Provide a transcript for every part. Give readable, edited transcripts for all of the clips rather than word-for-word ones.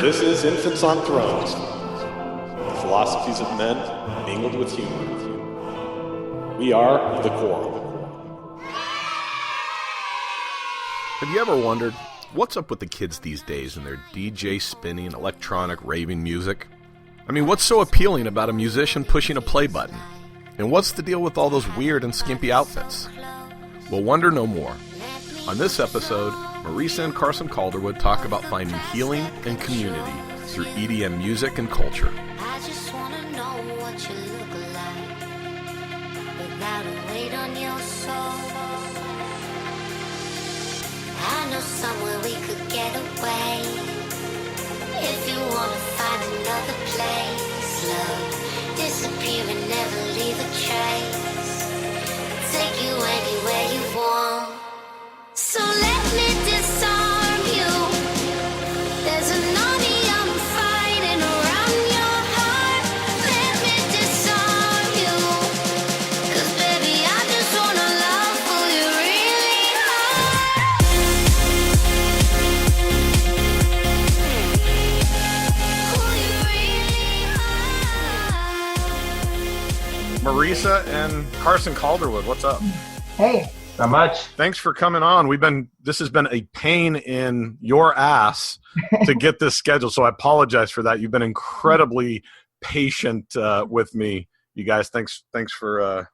This is Infants on Thrones, the philosophies of men mingled with humor. We are the Quorum. Have you ever wondered, what's up with the kids these days and their DJ spinning, electronic, raving music? I mean, what's so appealing about a musician pushing a play button? And what's the deal with all those weird and skimpy outfits? Well, wonder no more. On this episode, Marisa and Carson Calderwood talk about finding healing and community through EDM music and culture. I just wanna know what you look like without a weight on your soul. I know somewhere we could get away. If you wanna find another place, love, disappear and never leave a trace. Take you anywhere you want. So let me disarm you. There's an army I'm fighting around your heart. Let me disarm you. 'Cause baby, I just wanna love for you really hard. For you really hard. Marisa and Carson Calderwood, what's up? Hey. Not much. Thanks for coming on. This has been a pain in your ass to get this scheduled, so I apologize for that. You've been incredibly patient with me, you guys. Thanks for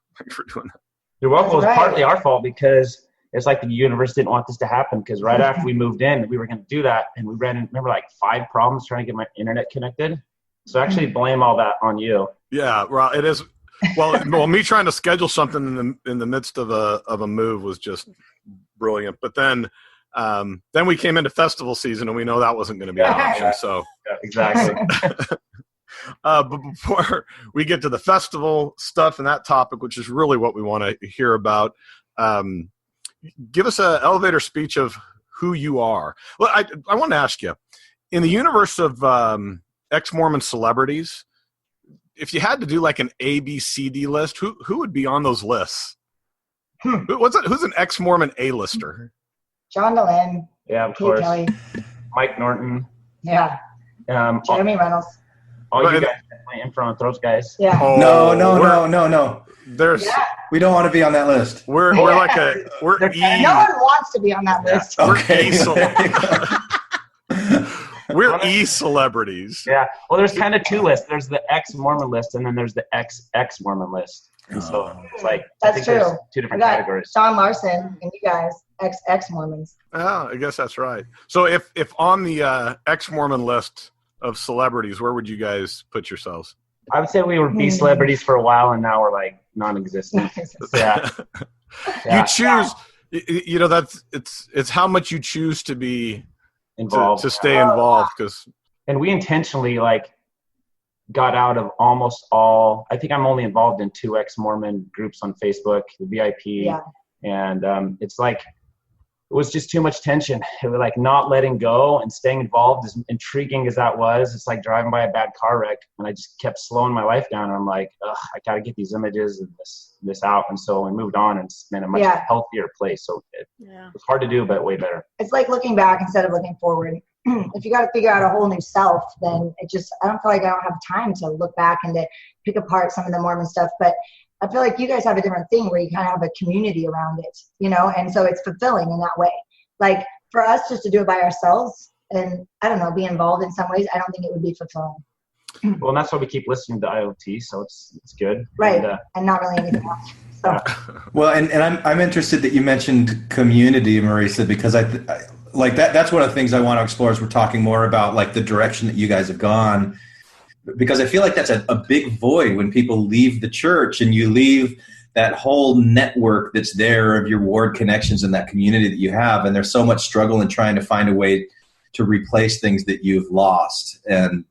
doing that. You're welcome. It was Right. partly our fault because it's like the universe didn't want this to happen, because right after we moved in, we were going to do that, and we ran into, remember, like 5 problems trying to get my internet connected. So actually blame all that on you. Yeah, well, it is. Well, me trying to schedule something in the midst of a move was just brilliant. But then we came into festival season, and we know that wasn't going to be an option. So Yeah, exactly. but before we get to the festival stuff and that topic, which is really what we want to hear about, give us an elevator speech of who you are. Well, I want to ask you, in the universe of ex-Mormon celebrities, if you had to do like an A, B, C, D list, who would be on those lists? Who's an ex-Mormon A-lister? John Dehlin, Yeah, of Kate course. Kelly, Mike Norton. yeah, All Jeremy Reynolds. you But- guys definitely in front of those guys. Yeah. Oh, No. There's Yeah. We don't want to be on that list. we're like we're They're E. No one wants to be on that list. Okay. We're E celebrities. Yeah. Well, there's kind of 2 lists. There's the ex-Mormon list, and then there's the ex-Mormon list. And so it's like, I That's think there's true. 2 I different got categories. Sean Larson and you guys, ex-Mormons. Oh, I guess that's right. So if on the ex-Mormon list of celebrities, where would you guys put yourselves? I would say we were B celebrities for a while, and now we're like non-existent. Yeah. You choose. You know, it's how much you choose to be Involved. to stay involved, because And we intentionally like got out of almost all. I think I'm only involved in 2 ex-Mormon groups on Facebook, the VIP, Yeah. and it's like it was just too much tension. It was like not letting go and staying involved, as intriguing as that was. It's like driving by a bad car wreck, and I just kept slowing my life down. And I'm like, ugh, I gotta get these images and this out. And so we moved on, and it's been a much Yeah. healthier place. So it was hard to do, but way better. It's like looking back instead of looking forward. If you got to figure out a whole new self, then I don't feel like I don't have time to look back and to pick apart some of the Mormon stuff. But I feel like you guys have a different thing where you kind of have a community around it, and so it's fulfilling in that way. Like for us just to do it by ourselves and I don't know, be involved in some ways, I don't think it would be fulfilling. Well, and that's why we keep listening to IoT, so it's good. Right. And, And not really anything else. So Well, and I'm interested that you mentioned community, Marisa, because I like that's one of the things I want to explore as we're talking more about like the direction that you guys have gone, because I feel like that's a big void when people leave the church and you leave that whole network that's there of your ward connections and that community that you have, and there's so much struggle in trying to find a way to replace things that you've lost. And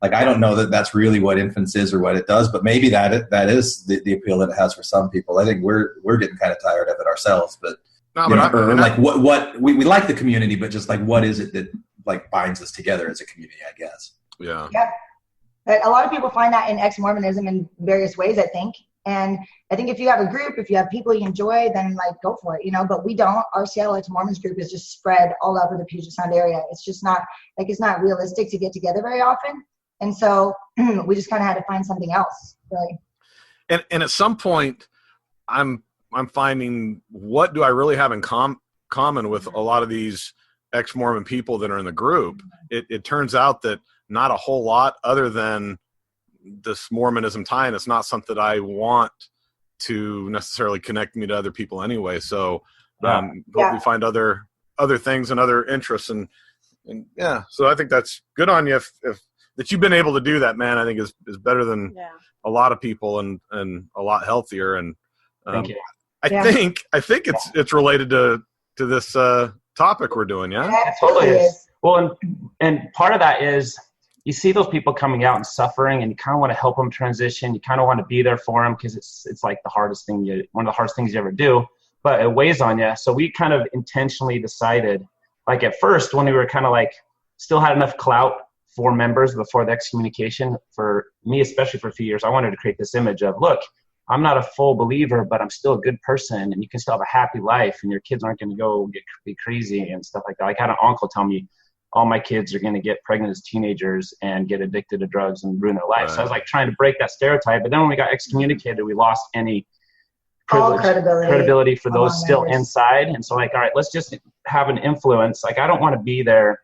like, I don't know that that's really what Infants is or what it does, but maybe that is the appeal that it has for some people. I think we're getting kind of tired of it ourselves, but No, you but know, like what we like the community, but just like what is it that like binds us together as a community, I guess. yeah. yeah. But a lot of people find that in ex-Mormonism in various ways, I think. And I think if you have a group, if you have people you enjoy, then like go for it, you know, but we don't. Our Seattle Lights Mormons group is just spread all over the Puget Sound area. It's just not like, it's not realistic to get together very often. And so we just kind of had to find something else, really. And at some point, I'm finding, what do I really have in common with a lot of these ex-Mormon people that are in the group? It turns out that not a whole lot, other than this Mormonism tie, and it's not something that I want to necessarily connect me to other people anyway. So we find other things and other interests, and yeah. So I think that's good on you. If that you've been able to do that, man, I think is better than a lot of people, and a lot healthier. And Thank you. I think it's related to this topic we're doing. Yeah, it totally is. Well, and part of that is, you see those people coming out and suffering, and you kind of want to help them transition. You kind of want to be there for them, because it's like one of the hardest things you ever do, but it weighs on you. So we kind of intentionally decided, like at first when we were kind of like still had enough clout for members before the excommunication, for me, especially for a few years, I wanted to create this image of, look, I'm not a full believer, but I'm still a good person, and you can still have a happy life, and your kids aren't going to be crazy and stuff like that. Like, I had an uncle tell me all my kids are going to get pregnant as teenagers and get addicted to drugs and ruin their life. Right. So I was like trying to break that stereotype. But then when we got excommunicated, we lost any credibility for those still inside. And so like, all right, let's just have an influence. Like, I don't want to be there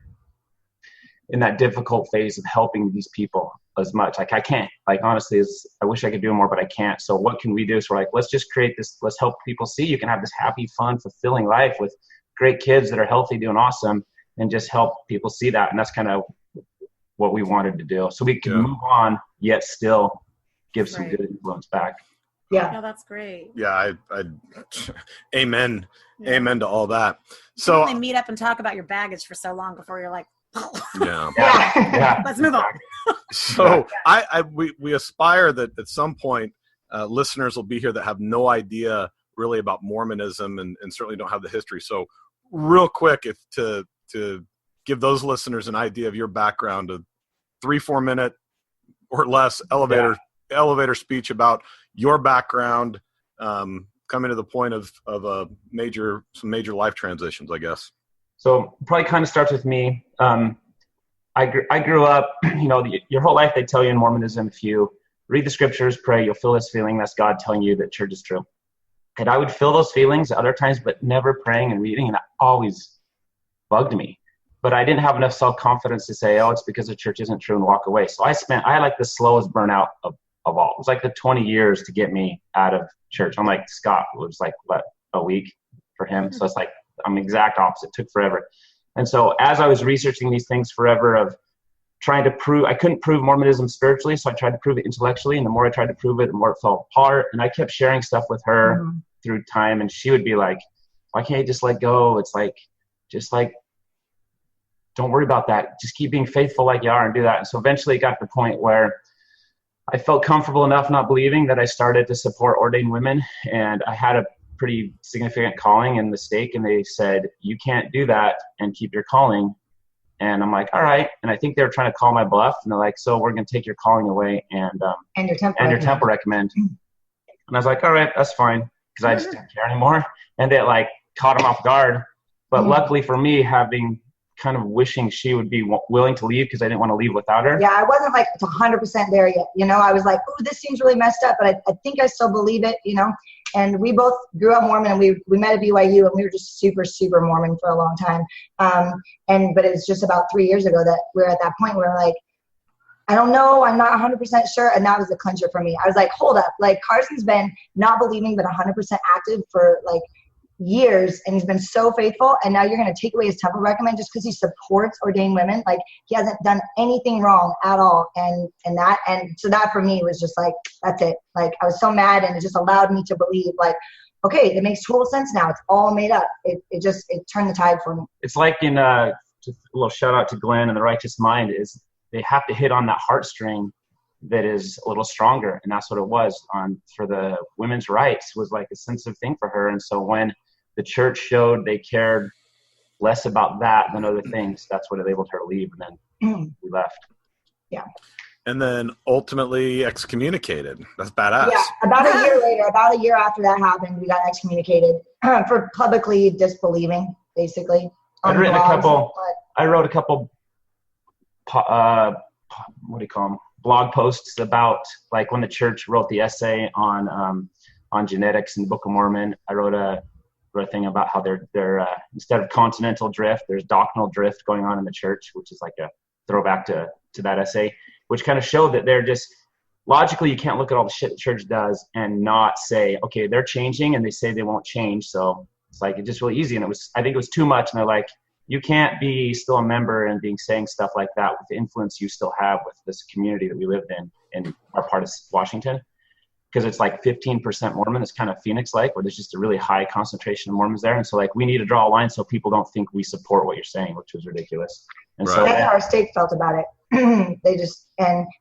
in that difficult phase of helping these people as much. Like, I can't, like, honestly, I wish I could do more, but I can't. So what can we do? So we're like, let's just create this, let's help people see you can have this happy, fun, fulfilling life with great kids that are healthy, doing awesome, and just help people see that. And that's kind of what we wanted to do. So we can move on, yet still give some good influence back. Yeah. No, that's great. Yeah. I amen. Yeah. Amen to all that. So they meet up and talk about your baggage for so long before you're like, yeah. Let's move on. So we aspire that at some point listeners will be here that have no idea really about Mormonism, and certainly don't have the history. So real quick, to give those listeners an idea of your background, a 3-4 minute or less elevator speech about your background, coming to the point of some major life transitions, I guess. So probably kind of starts with me. I grew up, your whole life they tell you in Mormonism, if you read the scriptures, pray, you'll feel this feeling. That's God telling you that church is true. And I would feel those feelings at other times, but never praying and reading, and that always bugged me. But I didn't have enough self-confidence to say, it's because the church isn't true, and walk away. So I had like the slowest burnout of all. It was like the 20 years to get me out of church. I'm like, Scott, it was like, a week for him. So it's like, I'm exact opposite. It took forever. And so as I was researching these things forever, of trying to prove, I couldn't prove Mormonism spiritually, so I tried to prove it intellectually. And the more I tried to prove it, the more it fell apart. And I kept sharing stuff with her through time, and she would be like, why can't you just let go? It's like, just like, don't worry about that. Just keep being faithful like you are and do that. And so eventually it got to the point where I felt comfortable enough not believing that I started to support ordained women. And I had a pretty significant calling in the stake, and they said, you can't do that and keep your calling. And I'm like, all right. And I think they were trying to call my bluff, and they're like, so we're going to take your calling away and your temple recommend. And I was like, all right, that's fine, because I just didn't care anymore. And they like caught them off guard. But luckily for me, having kind of wishing she would be willing to leave, because I didn't want to leave without her. Yeah, I wasn't like 100% there yet. I was like, oh, this seems really messed up, but I think I still believe it, And we both grew up Mormon, and we met at BYU, and we were just super, super Mormon for a long time. But it was just about 3 years ago that we were at that point where we're like, I don't know, I'm not 100% sure. And that was the clincher for me. I was like, hold up. Like, Carson's been not believing, but 100% active for like years, and he's been so faithful, and now you're going to take away his temple recommend just because he supports ordained women? Like, he hasn't done anything wrong at all. And so that for me was just like, that's it. Like, I was so mad, and it just allowed me to believe, like, okay, it makes total sense now. It's all made up. It turned the tide for me. It's like in just a little shout out to Glenn and the Righteous Mind, is they have to hit on that heartstring that is a little stronger. And that's what it was for the women's rights, was like a sensitive thing for her. And so when the church showed they cared less about that than other things, that's what enabled her to leave. And then we left. Yeah. and then ultimately excommunicated. That's badass. Yeah, about a year later, about a year after that happened, we got excommunicated for publicly disbelieving, basically. I wrote a couple, what do you call them? Blog posts about, like, when the church wrote the essay on genetics in the Book of Mormon. I wrote a thing about how they're instead of continental drift, there's doctrinal drift going on in the church, which is like a throwback to that essay, which kind of showed that they're just logically, you can't look at all the shit the church does and not say, okay, they're changing, and they say they won't change. So it's like, it's just really easy. And I think it was too much. And they're like, you can't be still a member and saying stuff like that with the influence you still have with this community that we lived in our part of Washington. Because it's like 15% Mormon. It's kind of Phoenix-like, where there's just a really high concentration of Mormons there. And so, like, we need to draw a line so people don't think we support what you're saying, which was ridiculous. And Right. so That's how our state felt about it.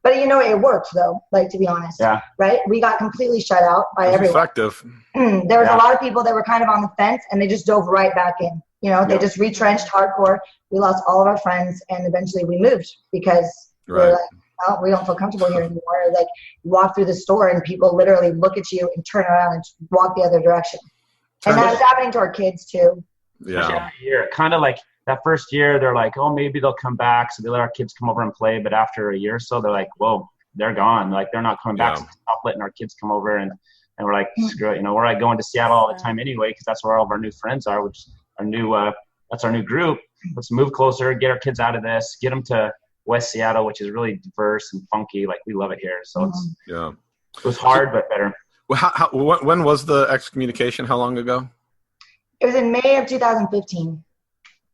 But it worked though, like, to be honest. Yeah. Right? We got completely shut out by It's everyone. effective. There was Yeah. a lot of people that were kind of on the fence, and they just dove right back in. They just retrenched hardcore. We lost all of our friends, and eventually we moved because we were Right. like, oh, we don't feel comfortable here anymore. Like, you walk through the store and people literally look at you and turn around and walk the other direction. And that was happening to our kids too. Yeah. year, kind of like that first year, they're like, oh, maybe they'll come back. So they let our kids come over and play. But after a year or so, they're like, whoa, they're gone. Like, they're not coming back. Yeah. So stop letting our kids come over. And we're like, screw it. We're like going to Seattle all the time anyway, because that's where all of our new friends are, which our new, that's our new group. Let's move closer, get our kids out of this, get them to West Seattle, which is really diverse and funky. Like, we love it here. So it was hard, but better. Well, when was the excommunication? How long ago? It was in May of 2015.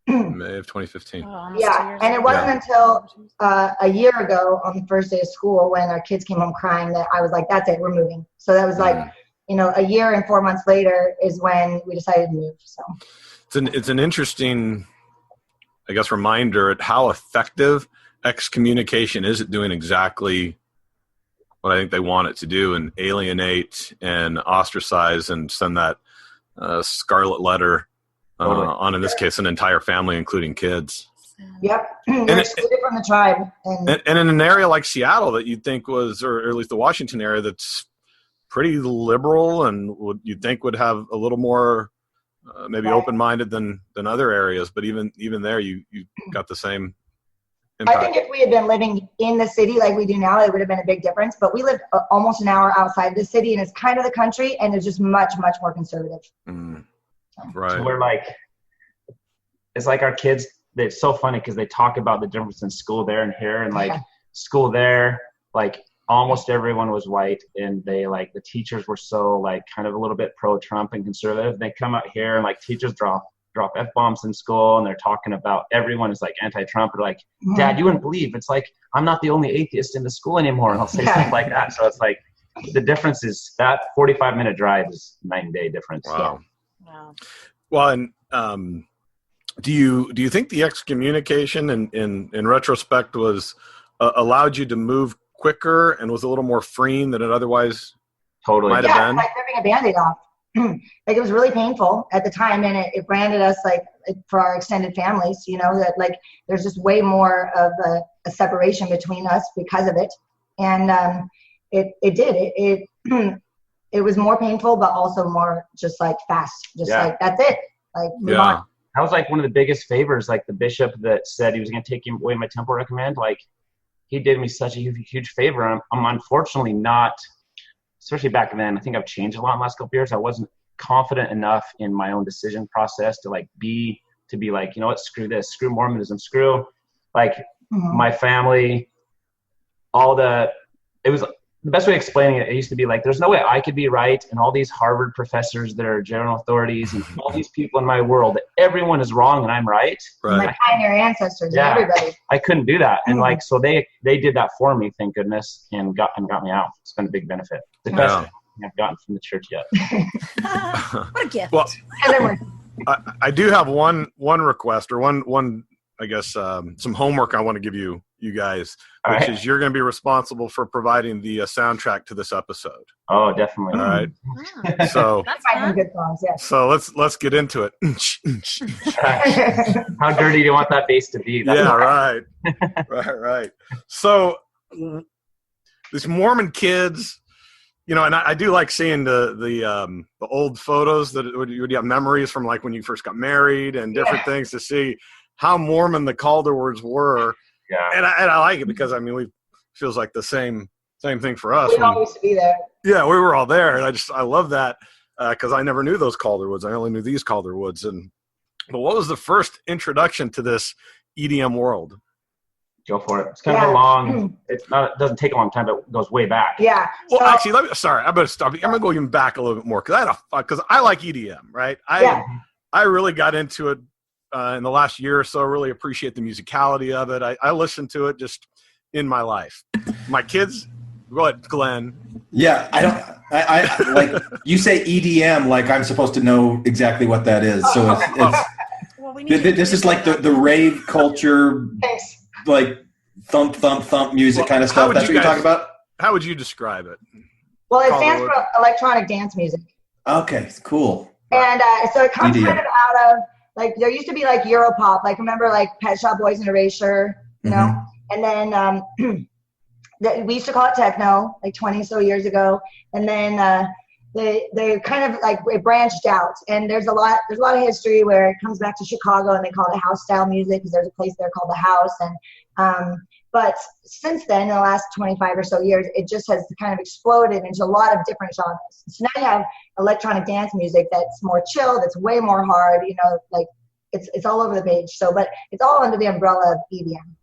May of 2015. Oh, almost 2 years And it ago. wasn't until a year ago on the first day of school, when our kids came home crying, that I was like, that's it, we're moving. So that was like, a year and 4 months later is when we decided to move. So It's an interesting, I guess, reminder at how effective excommunication is at doing exactly what I think they want it to do, and alienate and ostracize and send that scarlet letter on, in this case, an entire family, including kids. Yep. They're excluded from the tribe. And in an area like Seattle that you'd think was, or at least the Washington area, that's pretty liberal and you'd think would have a little more maybe open-minded than other areas, but even there you got the same impact. I think if we had been living in the city like we do now, it would have been a big difference. But we lived almost an hour outside the city, and it's kind of the country, and it's just much, much more conservative. Right. So we're like, it's like our kids, it's so funny because they talk about the difference in school there and here, and like school there, like almost everyone was white, and they like, the teachers were so like kind of a little bit pro-Trump and conservative. They come out here and like teachers drop F-bombs in school, and they're talking about everyone is like anti-Trump. They're like, Dad, you wouldn't believe, it's like, I'm not the only atheist in the school anymore. And I'll say stuff like that. So it's like, the difference is that 45-minute drive is night and day difference. Wow. Wow. Well, and do you think the excommunication in retrospect was allowed you to move quicker and was a little more freeing than it otherwise Totally. might have Yeah, been? like ripping a Band-Aid off. Like, it was really painful at the time, and it branded us, like, for our extended families, that like there's just way more of a separation between us because of it. And it was more painful, but also more just like fast, like, that's it, like, move on. That was like one of the biggest favors, like the bishop that said he was going to take away my temple recommend. Like, he did me such a huge favor. I'm unfortunately not, especially back then, I think I've changed a lot in the last couple of years. I wasn't confident enough in my own decision process to be like, you know what, screw this, screw Mormonism, screw like my family, it was the best way of explaining it. It used to be like, there's no way I could be right, and all these Harvard professors that are general authorities and all these people in my world, that everyone is wrong and I'm right. Right. My pioneer ancestors and everybody. I couldn't do that. And like, so they did that for me, thank goodness, and got me out. It's been a big benefit. The best thing I've gotten from the church yet. What a gift. Well, And then we're I do have one request, or one I guess some homework I want to give you guys, which is you're going to be responsible for providing the soundtrack to this episode. Oh, definitely. All right. Oh, So that's find some fun. good songs, yes. so let's get into it. How dirty do you want that bass to be? That's Yeah, right. Right. So these Mormon kids, you know, and I do like seeing the old photos that you have memories from like when you first got married and different things to see how Mormon the Calderwoods were. Yeah. And I like it because I mean, feels like the same thing for us. We all used to be there. Yeah, we were all there, and I love that because I never knew those Calderwoods. I only knew these Calderwoods. But what was the first introduction to this EDM world? Go for it. It's kind of a long. It doesn't take a long time, but it goes way back. Yeah. Well, actually, I'm going to stop. I'm going to go even back a little bit more because I like EDM, right? I really got into it in the last year or so. I really appreciate the musicality of it. I listen to it just in my life. My kids, go ahead, Glenn. Yeah, I like you say EDM like I'm supposed to know exactly what that is. So it's Well, this is like the rave culture, like thump music kind of stuff. That's what you're talking about? How would you describe it? Well, it stands for electronic dance music. Okay, cool. And so it comes EDM. kind of out of, like, there used to be like Europop, like remember like Pet Shop Boys and Erasure, you know? And then we used to call it techno, like 20 so years ago. And then they kind of like it branched out. And there's a lot of history where it comes back to Chicago and they call it house style music because there's a place there called the House. And but since then, in the last 25 or so years, it just has kind of exploded into a lot of different genres. So now you have electronic dance music that's more chill, that's way more hard, you know, like it's all over the page. So, but it's all under the umbrella of EDM.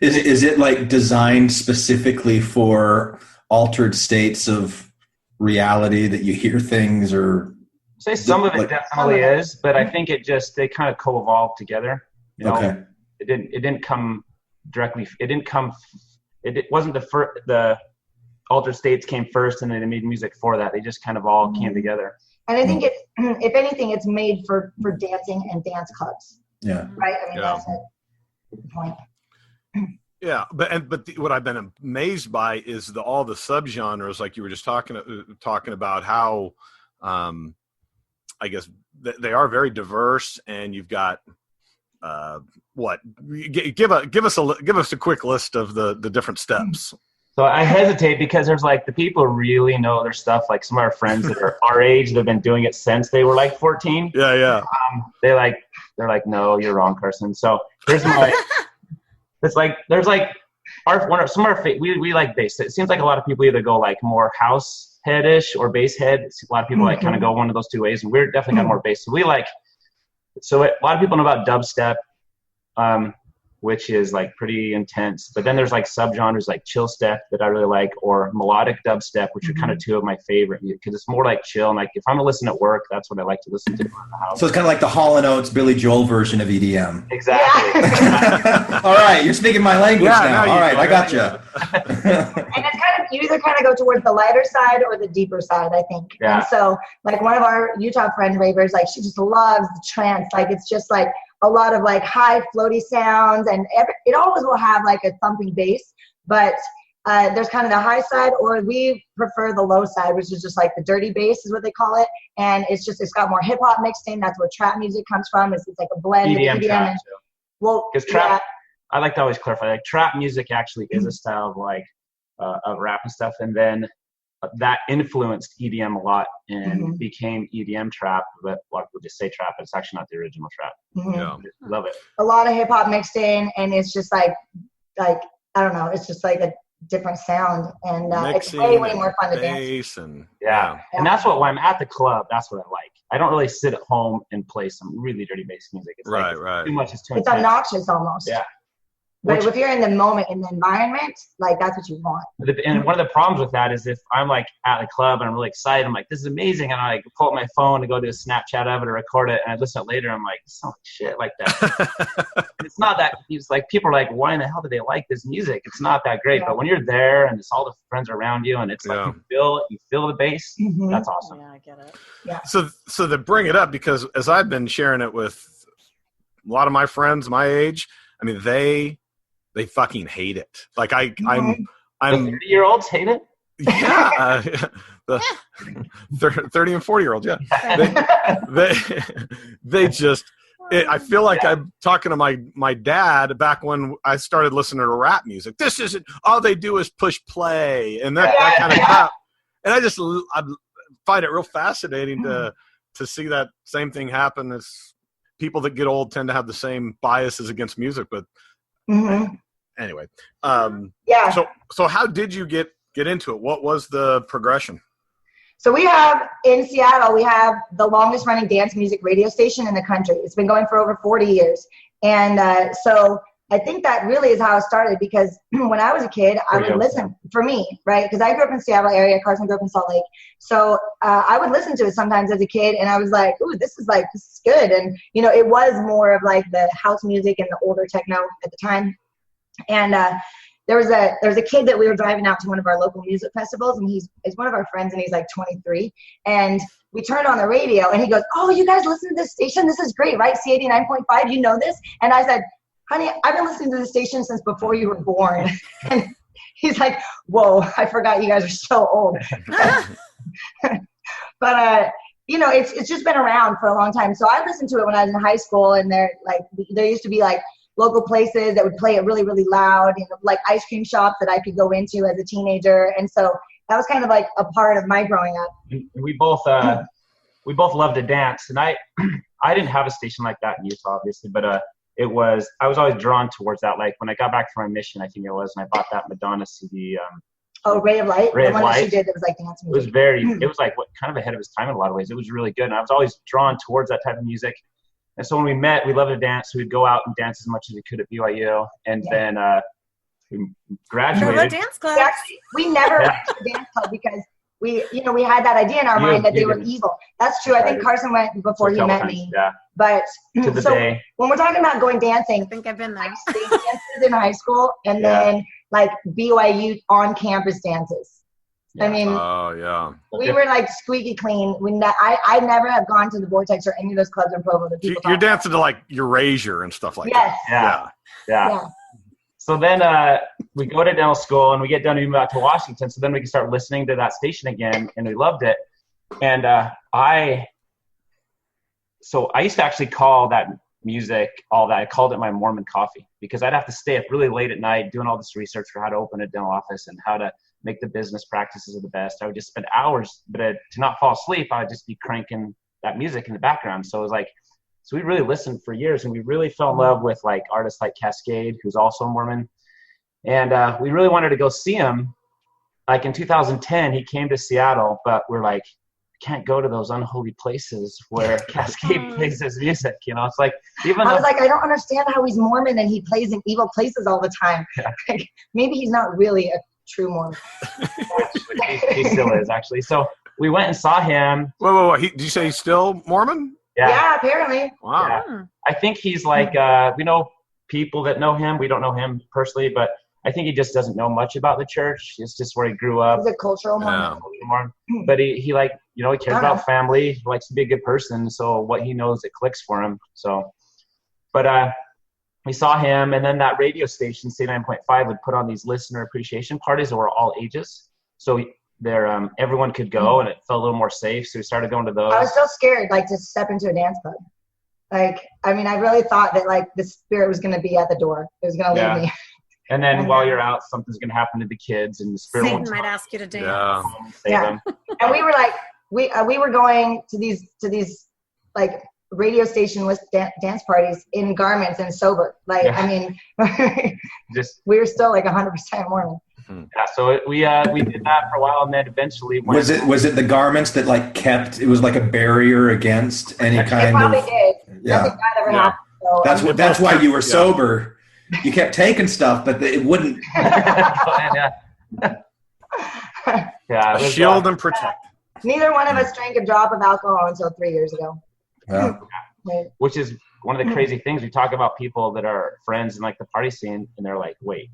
Is it like designed specifically for altered states of reality that you hear things or? Say some of it definitely is, but I think they kind of co-evolved together. You know, okay. It didn't come directly. It wasn't the altered states came first, and then they made music for that. They just kind of all came together. And I think it's, if anything, it's made for dancing and dance clubs. Yeah. Right. I mean, that's the point. Yeah, but what I've been amazed by is all the subgenres, like you were just talking about how, I guess they are very diverse, and you've got give us a quick list of the different steps. So I hesitate because there's like the people who really know their stuff, like some of our friends that are our age that have been doing it since they were like 14. Yeah. They're like, no, you're wrong, Carson. So here's my. It's like there's like we like bass. It seems like a lot of people either go like more house headish or bass head. A lot of people like kind of go one of those two ways, and we're definitely got more bass. So a lot of people know about dubstep, which is like pretty intense. But then there's like subgenres like chill step that I really like, or melodic dubstep, which are kind of two of my favorite because it's more like chill. And like if I'm gonna listen at work, that's what I like to listen to in the house. So it's kind of like the Hall & Oates, Billy Joel version of EDM. Exactly. All right, you're speaking my language now. All right, I got you. And it's kind of, you either kind of go towards the lighter side or the deeper side, I think. Yeah. And so like one of our Utah friend ravers, like she just loves the trance. Like it's just like a lot of like high floaty sounds, and it always will have like a thumping bass, but there's kind of the high side, or we prefer the low side, which is just like the dirty bass is what they call it. And it's got more hip hop mixed in. That's where trap music comes from. It's like a blend of EDM. Trap, and, well, because trap, I like to always clarify, like trap music actually is a style of like of rap and stuff, and then that influenced EDM a lot and became EDM trap, but a lot of people just say trap, but it's actually not the original trap. Yeah. Love it. A lot of hip hop mixed in, and it's just like I don't know, it's just like a different sound, and it's way more fun to dance. Yeah, and that's what when I'm at the club, that's what I like. I don't really sit at home and play some really dirty bass music. It's right. Too much. It's too It's intense. obnoxious almost. Yeah. But if you're in the moment, in the environment, like that's what you want. And one of the problems with that is if I'm like at the club and I'm really excited, I'm like, this is amazing. And I like pull up my phone to go do a Snapchat of it or record it. And I listen to it later. I'm like, it's not shit like that. It's not that. It's like people are like, why in the hell do they like this music? It's not that great. But when you're there and it's all the friends around you and it's like you feel the bass, that's awesome. Yeah, I get it. Yeah. So to bring it up, because as I've been sharing it with a lot of my friends my age, I mean, they fucking hate it. Like I'm 30-year-olds hate it. Yeah, the 30 and 40-year-olds. Yeah, they just I feel like I'm talking to my dad back when I started listening to rap music. This isn't, all they do is push play and that kind of crap. And I find it real fascinating to see that same thing happen. As people that get old tend to have the same biases against music, but anyway. So how did you get into it? What was the progression? So we have, in Seattle, we have the longest running dance music radio station in the country. It's been going for over 40 years. And so I think that really is how it started, because when I was a kid, I would listen, for me, right? Because I grew up in Seattle area, Carson grew up in Salt Lake. So I would listen to it sometimes as a kid, and I was like, ooh, this is good. And, you know, it was more of like the house music and the older techno at the time. And there was a kid that we were driving out to one of our local music festivals, and he's one of our friends, and he's like 23. And we turned on the radio, and he goes, "Oh, you guys listen to this station? This is great, right? C89.5, you know this?" And I said, "Honey, I've been listening to the station since before you were born." And he's like, "Whoa, I forgot you guys are so old." But you know, it's just been around for a long time. So I listened to it when I was in high school, and there used to be like local places that would play it really, really loud, you know, like ice cream shops that I could go into as a teenager. And so that was kind of like a part of my growing up. We both loved to dance. And I didn't have a station like that in Utah, obviously, but I was always drawn towards that. Like when I got back from my mission, I think it was, and I bought that Madonna CD. Ray of Light? Ray the of one Light. that she did that was like dance music. It was like kind of ahead of its time in a lot of ways. It was really good. And I was always drawn towards that type of music. And so when we met, we loved to dance. So we'd go out and dance as much as we could at BYU. And then we graduated. Dance club. We never went to the dance club because we had that idea in our mind that they were evil. That's true. I think Carson went before he met me. Yeah. But to the day. When we're talking about going dancing, I think I've been there. stage dances in high school, and then like BYU on campus dances. I mean, we were like squeaky clean. I never have gone to the Vortex or any of those clubs in Provo that people. You're dancing to like Eurasia and stuff like that. Yeah. So then we go to dental school and we get done and we move out to Washington. So then we can start listening to that station again, and we loved it. And I used to actually call that music all that. I called it my Mormon coffee, because I'd have to stay up really late at night doing all this research for how to open a dental office and how to make the business practices of the best. I would just spend hours, but to not fall asleep, I would just be cranking that music in the background. So it was like, so we really listened for years, and we really fell in love with like artists like Cascade, who's also a Mormon. And we really wanted to go see him. Like in 2010, he came to Seattle, but we're like, can't go to those unholy places where Cascade plays his music. You know, it's like, I was like, I don't understand how he's Mormon and he plays in evil places all the time. Yeah. Like, maybe he's not really a true Mormon. He still is, actually. So we went and saw him. Whoa. Did you say he's still Mormon? Yeah, apparently. Wow. Yeah. I think he's like, we know people that know him. We don't know him personally, but I think he just doesn't know much about the church. It's just where he grew up. He's a cultural Mormon. But he like, you know, he cares about family. He likes to be a good person. So what he knows, it clicks for him. So, but we saw him, and then that radio station, C9.5, would put on these listener appreciation parties that were all ages. So there, everyone could go, and it felt a little more safe. So we started going to those. I was so scared, like, to step into a dance club. Like, I mean, I really thought that, like, the spirit was going to be at the door. It was going to leave me. And then while you're out, something's going to happen to the kids, and the spirit Satan might ask you to dance. Yeah. And we were like, we were going to these like radio station with dance parties in garments and sober. Like, I mean, we were still like 100% Mormon. Yeah, so we did that for a while, and then eventually was it the garments that like kept it was like a barrier against any kind of. It probably did. Yeah. Nothing bad ever happened. So, that's why you were sober. You kept taking stuff, but it wouldn't. Shield and protect. Neither one of us drank a drop of alcohol until 3 years ago. Yeah. Which is one of the crazy things. We talk about people that are friends in like the party scene, and they're like, wait,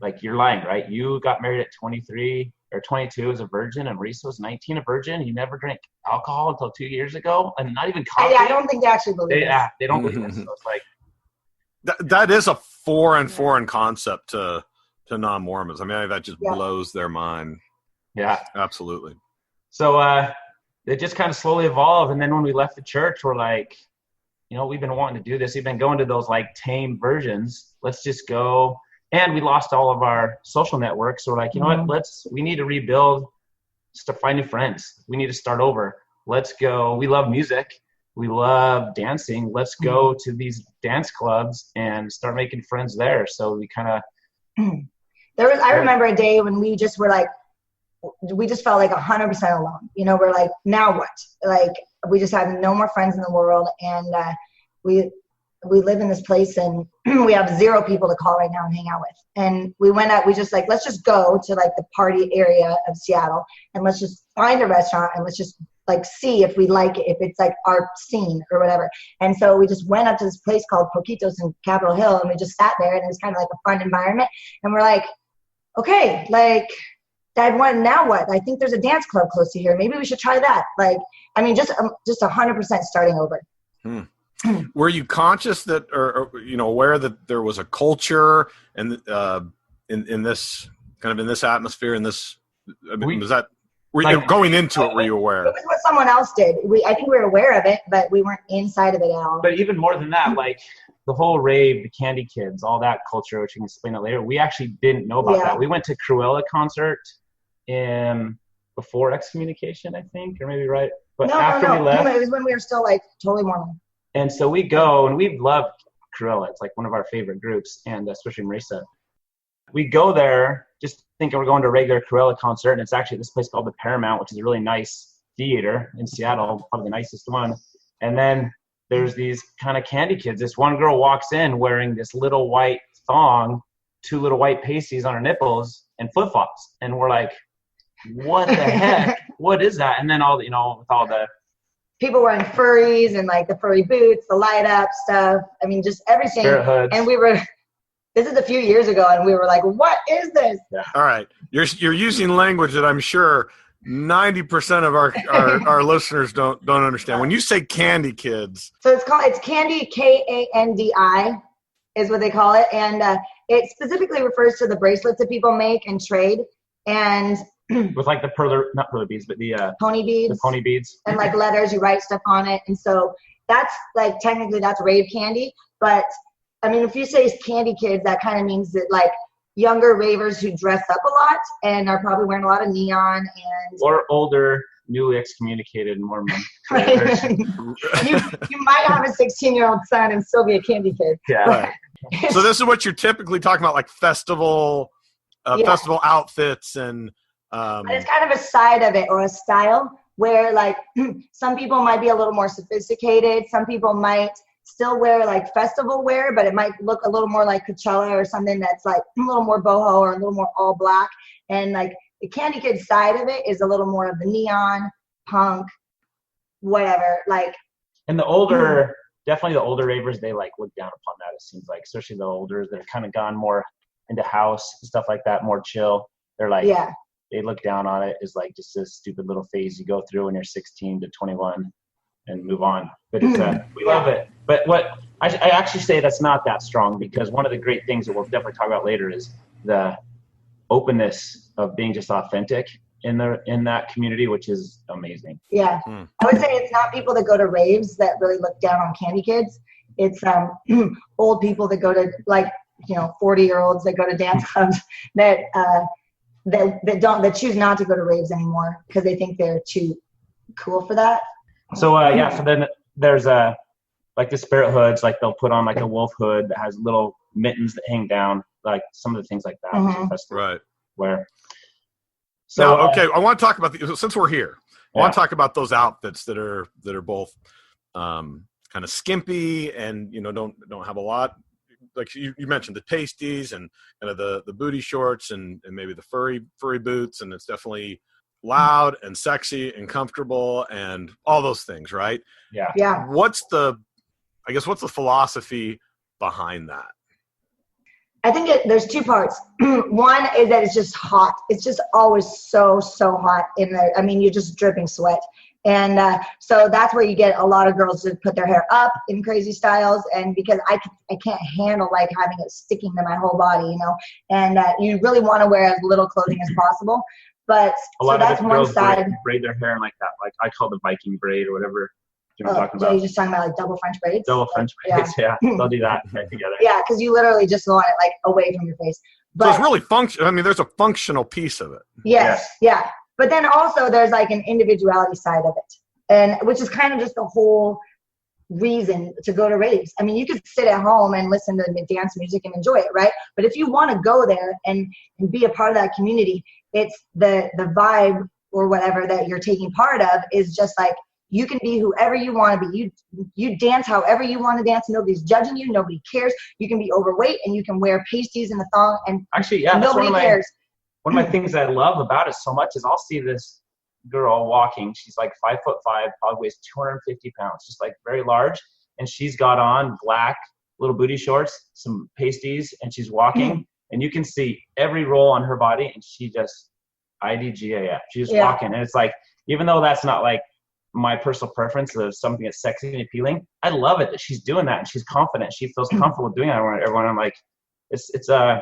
like you're lying, right? You got married at 23 or 22 as a virgin, and Marisa was 19 a virgin. You never drank alcohol until 2 years ago, and not even coffee. I don't think they actually believe it. They don't believe it. So it's like, that is a foreign concept to non-Mormons. I mean, that just blows their mind. Yeah, absolutely. So it just kind of slowly evolved, and then when we left the church, we're like, we've been wanting to do this. We've been going to those like tame versions. Let's just go. And we lost all of our social networks. So we're like, you know what? We need to rebuild, just to find new friends. We need to start over. Let's go. We love music. We love dancing. Let's go to these dance clubs and start making friends there. So we kind of. I remember a day when we just were like, we just felt like 100% alone. We're like, now what? Like, we just have no more friends in the world. And we live in this place and we have 0 people to call right now and hang out with. And we went out, we just like, let's just go to like the party area of Seattle and let's just find a restaurant and let's just like see if we like it, if it's like our scene or whatever. And so we just went up to this place called Poquitos in Capitol Hill and we just sat there and it was kind of like a fun environment. And we're like, okay, like, now what? I think there's a dance club close to here. Maybe we should try that. Like, I mean, just 100% starting over. Were you conscious that, or aware that there was a culture and in this kind of in this atmosphere, in this? I mean, was that going into it? Were you aware? It was what someone else did. I think we were aware of it, but we weren't inside of it at all. But even more than that, like the whole rave, the Candy Kids, all that culture, which we can explain it later. We actually didn't know about that. We went to Cruella concert before excommunication, I think, or maybe right. But after we left, it was when we were still like totally Mormon. And so we go, and we love Cruella. It's like one of our favorite groups, and especially Marisa. We go there, just thinking we're going to a regular Cruella concert, and it's actually this place called the Paramount, which is a really nice theater in Seattle, probably the nicest one. And then there's these kind of Candy Kids. This one girl walks in wearing this little white thong, 2 little white pasties on her nipples, and flip-flops. And we're like, what the heck? What is that? And then all with all the people wearing furries and like the furry boots, the light up stuff. I mean, just everything. Spirit hoods. And this is a few years ago, and we were like, what is this? Yeah. All right. You're using language that I'm sure 90% of our listeners don't understand. When you say Candy Kids. So it's Candy, Kandi is what they call it. And it specifically refers to the bracelets that people make and trade. And with like the not pearly beads, but the pony beads. The pony beads. And like letters, you write stuff on it. And so that's like, technically that's rave candy. But I mean, if you say Candy Kids, that kind of means that like younger ravers who dress up a lot and are probably wearing a lot of neon or older, newly excommunicated Mormon. Right. you might have a 16-year-old son and still be a Candy Kid. Yeah. Right. So this is what you're typically talking about, like festival outfits and. But it's kind of a side of it or a style where like some people might be a little more sophisticated. Some people might still wear like festival wear, but it might look a little more like Coachella or something that's like a little more boho or a little more all black. And like the Candy Kid side of it is a little more of the neon, punk, whatever. Like. And definitely the older ravers, they like look down upon that. It seems like, especially the olders that have kind of gone more into house and stuff like that, more chill. They're like, they look down on it as like just this stupid little phase you go through when you're 16 to 21 and move on. But it's we love it. But what I actually say that's not that strong, because one of the great things that we'll definitely talk about later is the openness of being just authentic in that community, which is amazing. Yeah. I would say it's not people that go to raves that really look down on Candy Kids. It's old people that go to 40-year-olds that go to dance clubs that choose not to go to raves anymore because they think they're too cool for that. So so then there's like the spirit hoods, like they'll put on like a wolf hood that has little mittens that hang down, like some of the things like that. Right. Where. So okay, I want to talk about since we're here. I want to talk about those outfits that are both kind of skimpy and don't have a lot. Like you mentioned the pasties and kind of the booty shorts and maybe the furry boots, and it's definitely loud and sexy and comfortable and all those things, right? Yeah. What's the philosophy behind that? I think there's 2 parts. One is that it's just hot. It's just always so hot in there. I mean, you're just dripping sweat. And so that's where you get a lot of girls to put their hair up in crazy styles. And because I can't handle like having it sticking to my whole body, and you really want to wear as little clothing as possible. But a lot so that's of one girls side. braid their hair in like that, like I call the Viking braid or whatever. you know what I'm talking Jay, about? you're just talking about like double French braids? Double French braids, yeah. They'll do that together. Yeah, because you literally just want it like away from your face. But So it's really function. I mean, there's a functional piece of it. yes, yeah. But then also there's like an individuality side of it, and which is kind of just the whole reason to go to raves. I mean, you could sit at home and listen to dance music and enjoy it, right? But if you want to go there and be a part of that community, it's the vibe or whatever that you're taking part of is just like, you can be whoever you want to be. You dance however you want to dance. Nobody's judging you. Nobody cares. You can be overweight and you can wear pasties in the thong, and actually, yeah, nobody cares. One of my things I love about it so much is I'll see this girl walking. She's like 5'5", probably weighs 250 pounds, just like very large. And she's got on black little booty shorts, some pasties, and she's walking. And you can see every roll on her body, and she just IDGAF. She's walking, and it's like, even though that's not like my personal preference of something that's sexy and appealing, I love it that she's doing that and she's confident. She feels comfortable doing that around everyone. I'm like, it's a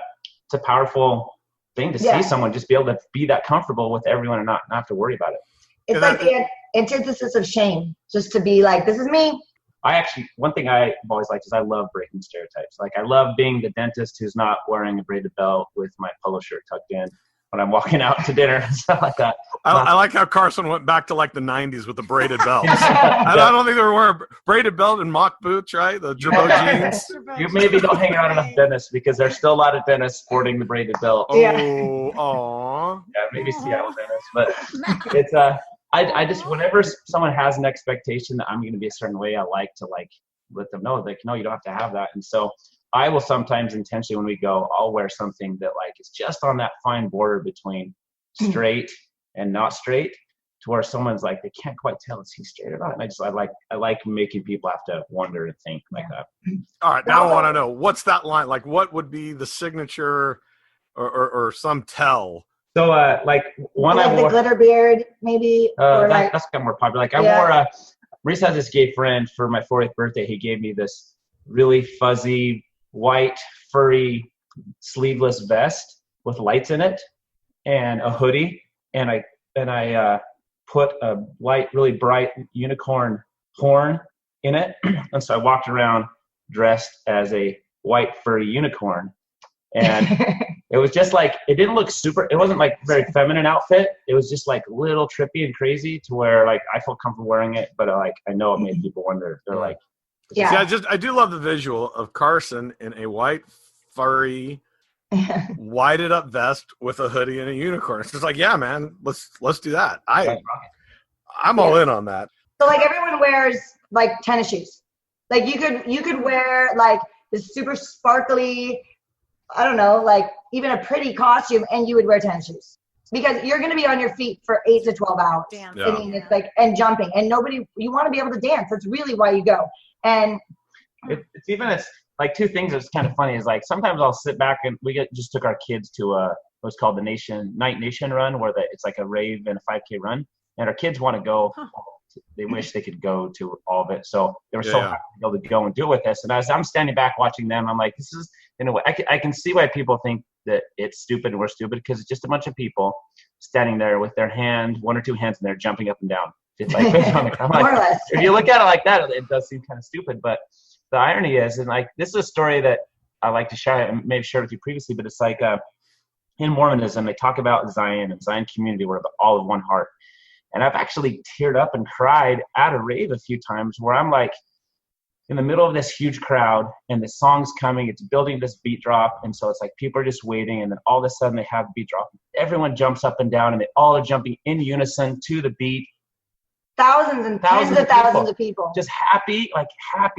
powerful thing to see someone just be able to be that comfortable with everyone and not have to worry about it. It's like the antithesis of shame, just to be like, this is me. One thing I've always liked is I love breaking stereotypes. Like, I love being the dentist who's not wearing a braided belt with my polo shirt tucked in when I'm walking out to dinner and stuff like that. I like how Carson went back to like the 90s with the braided belts. I don't think they were wearing braided belt and mock boots, right? The Girbaud jeans. You maybe don't hang around enough dentists because there's still a lot of dentists sporting the braided belt. Oh, aw. Yeah, maybe Seattle dentists. But it's I just, whenever someone has an expectation that I'm going to be a certain way, I like to like let them know, like, no, you don't have to have that. And so I will sometimes intentionally, when we go, I'll wear something that like is just on that fine border between straight and not straight, to where someone's like, they can't quite tell is he straight or not. And I like making people have to wonder and think like that. All right, now I want to know, what's that line? Like, what would be the signature or some tell? So like one like I wore, the glitter beard, maybe. Or like, that's kind of more popular. Like I wore Reese has this gay friend for my 40th birthday. He gave me this really fuzzy, white, furry, sleeveless vest with lights in it and a hoodie. And I put a light, really bright unicorn horn in it. And so I walked around dressed as a white, furry unicorn. And it was just like, it didn't look super, it wasn't like very feminine outfit. It was just like little trippy and crazy to where like I felt comfortable wearing it, but like I know it made people wonder. They're like, yeah. See, I do love the visual of Carson in a white, furry, whited up vest with a hoodie and a unicorn. It's just like, yeah, man, let's do that. I'm all in on that. So like everyone wears like tennis shoes. Like you could wear like this super sparkly, I don't know, like even a pretty costume, and you would wear tennis shoes because you're going to be on your feet for 8 to 12 hours. Damn. Yeah. I mean, it's like, and jumping, and you want to be able to dance. That's really why you go. And it's like two things that's kind of funny is like sometimes I'll sit back and just took our kids to what's called the Night Nation run, where it's like a rave and a 5K run, and our kids want to go. They wish they could go to all of it, so they were so happy to be able to go and do it with us. And as I'm standing back watching them, I'm like, this is, in a way, I can see why people think that it's stupid and we're stupid, because it's just a bunch of people standing there with their one or two hands, and they're jumping up and down. It's like, I'm like, more or less. if you look at it like that, it does seem kind of stupid. But the irony is, and like this is a story that I like to share, and maybe shared with you previously, but it's like in Mormonism, they talk about Zion and Zion community, we're all of one heart. And I've actually teared up and cried at a rave a few times where I'm like in the middle of this huge crowd and the song's coming, it's building this beat drop. And so it's like people are just waiting, and then all of a sudden they have the beat drop. Everyone jumps up and down, and they all are jumping in unison to the beat. Thousands and tens of thousands of people. Just happy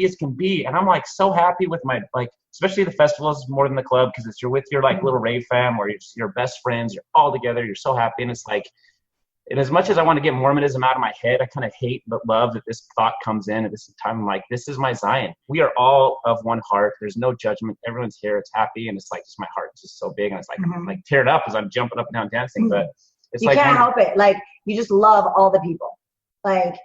as can be. And I'm like so happy with my, like, especially the festivals more than the club, because you're with your like little rave fam where you're your best friends, you're all together, you're so happy. And it's like, and as much as I want to get Mormonism out of my head, I kind of hate but love that this thought comes in at this time. I'm like, this is my Zion. We are all of one heart. There's no judgment. Everyone's here. It's happy. And it's like, just my heart is just so big. And it's like, I'm like teared up as I'm jumping up and down dancing. But it's you like, can't help it. Like, you just love all the people. Like,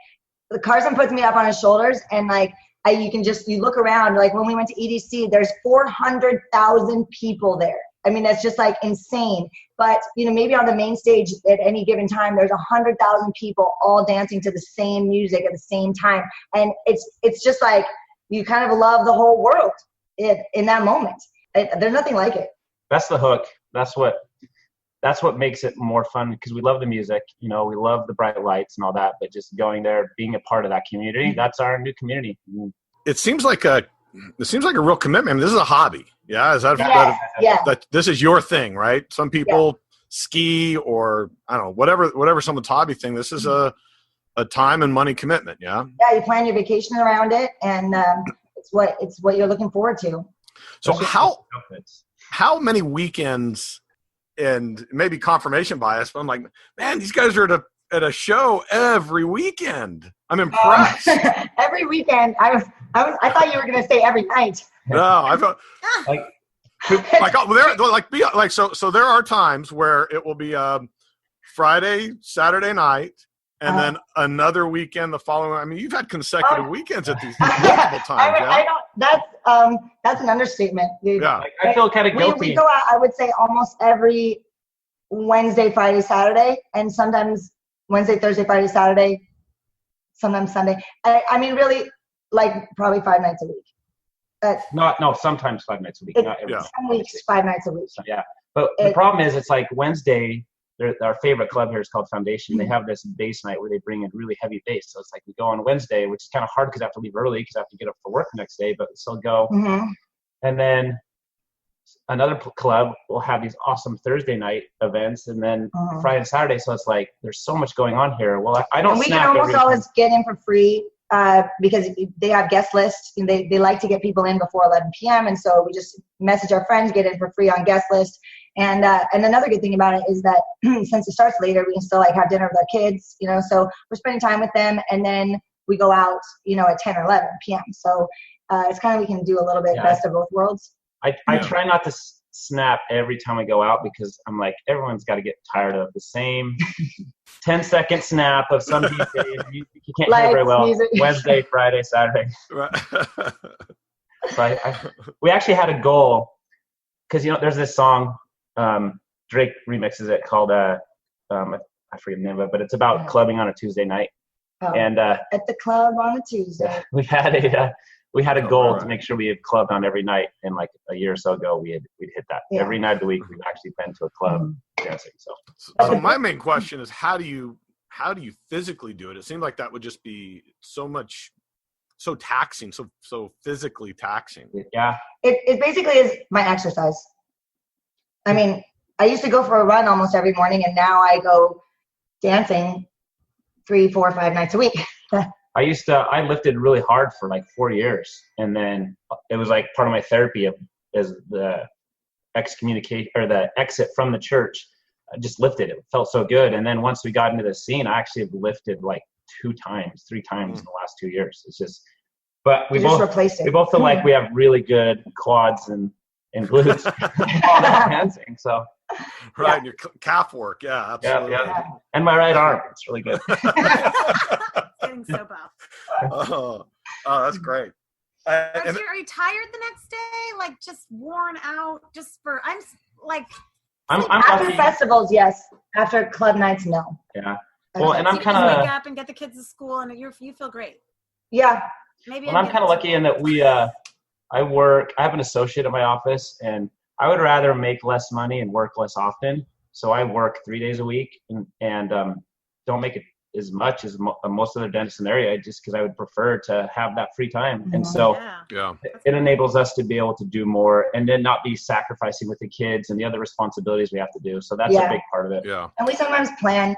the Carson puts me up on his shoulders, and like, you look around, like when we went to EDC, there's 400,000 people there. I mean, that's just like insane. But, you know, maybe on the main stage at any given time, there's 100,000 people all dancing to the same music at the same time. And it's just like, you kind of love the whole world in that moment. There's nothing like it. That's the hook. That's what makes it more fun, because we love the music, you know, we love the bright lights and all that, but just going there, being a part of that community, that's our new community. It seems like a real commitment. I mean, this is a hobby. Yeah. That this is your thing, right? Some people ski, or I don't know, whatever someone's hobby thing. This is a time and money commitment. Yeah. Yeah. You plan your vacation around it, and it's what you're looking forward to. So how many weekends, and maybe confirmation bias, but I'm like, man, these guys are at a show every weekend. I'm impressed. Every weekend. I thought you were going to say every night. No, I thought so there are times where it will be Friday, Saturday night, and then another weekend the following. I mean, you've had consecutive weekends at these multiple times. I don't. That's an understatement, dude. Yeah, I feel kind of guilty. We go out, I would say, almost every Wednesday, Friday, Saturday, and sometimes Wednesday, Thursday, Friday, Saturday, sometimes Sunday. I mean, really, like probably 5 nights a week. Sometimes 5 nights a week. Not every Some weeks, 5 nights a week. So, yeah, but the problem is, it's like Wednesday. Our favorite club here is called Foundation. They have this bass night where they bring in really heavy bass. So it's like we go on Wednesday, which is kind of hard because I have to leave early because I have to get up for work the next day, but we still go. Mm-hmm. And then another club will have these awesome Thursday night events, and then Friday and Saturday. So it's like there's so much going on here. Well, I don't. And we can almost always get in for free because they have guest lists, and they like to get people in before 11 p.m. And so we just message our friends, get in for free on guest list. And another good thing about it is that since it starts later, we can still like have dinner with our kids, you know, so we're spending time with them, and then we go out, you know, at 10 or 11 p.m. So it's kind of, we can do a little bit best of both worlds. I try not to snap every time I go out, because I'm like, everyone's got to get tired of the same 10-second snap of some DJ. You can't hear very well. Music. Wednesday, Friday, Saturday. Right. So we actually had a goal, because, you know, there's this song, Drake remixes it, called I forget the name of it, but it's about clubbing on a Tuesday night. And at the club on a Tuesday. We had a goal to make sure we had clubbed on every night, and like a year or so ago we'd hit that. Every night of the week we've actually been to a club dancing. So my main question is, how do you physically do it? It seems like that would just be so taxing, so physically taxing. Yeah. It basically is my exercise. I mean, I used to go for a run almost every morning, and now I go dancing 3, 4, 5 nights a week. I lifted really hard for like 4 years, and then it was like part of my therapy as the excommunication, or the exit from the church. I just lifted. It felt so good. And then once we got into the scene, I actually have lifted like 2 times, 3 times in the last 2 years. It's just, but we both feel like we have really good quads and glutes all that dancing. So right, your calf work, absolutely. Yeah. And my right arm, it's really good. Getting so buff. Oh, that's great. Are you tired the next day? Like just worn out? After festivals, yes. After club nights, no. Yeah. Well, and I'm kind of wake up and get the kids to school, and you feel great. Yeah. Maybe. Well, I'm kind of lucky in that I have an associate at my office, and I would rather make less money and work less often. So I work 3 days a week and don't make it as much as most other dentists in the area, just because I would prefer to have that free time. Mm-hmm. And so it enables us to be able to do more and then not be sacrificing with the kids and the other responsibilities we have to do. So that's a big part of it. Yeah. And we sometimes plan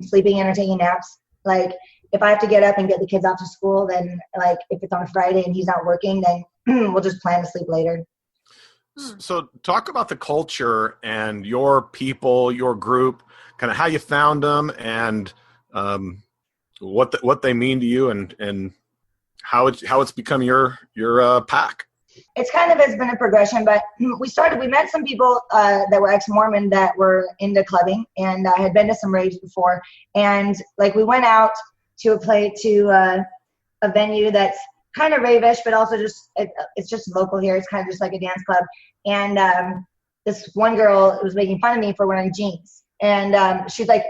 sleeping in or taking naps. Like if I have to get up and get the kids off to school, then like if it's on a Friday and he's not working, then we'll just plan to sleep later. So talk about the culture and your people, your group, kind of how you found them and what they mean to you and how it's become your pack. It's kind of has been a progression, but we met some people that were ex-Mormon that were into clubbing, and I had been to some raves before, and like we went out to a venue that's kind of rave-ish, but also just it's just local here. It's kind of just like a dance club, and this one girl was making fun of me for wearing jeans. And she's like,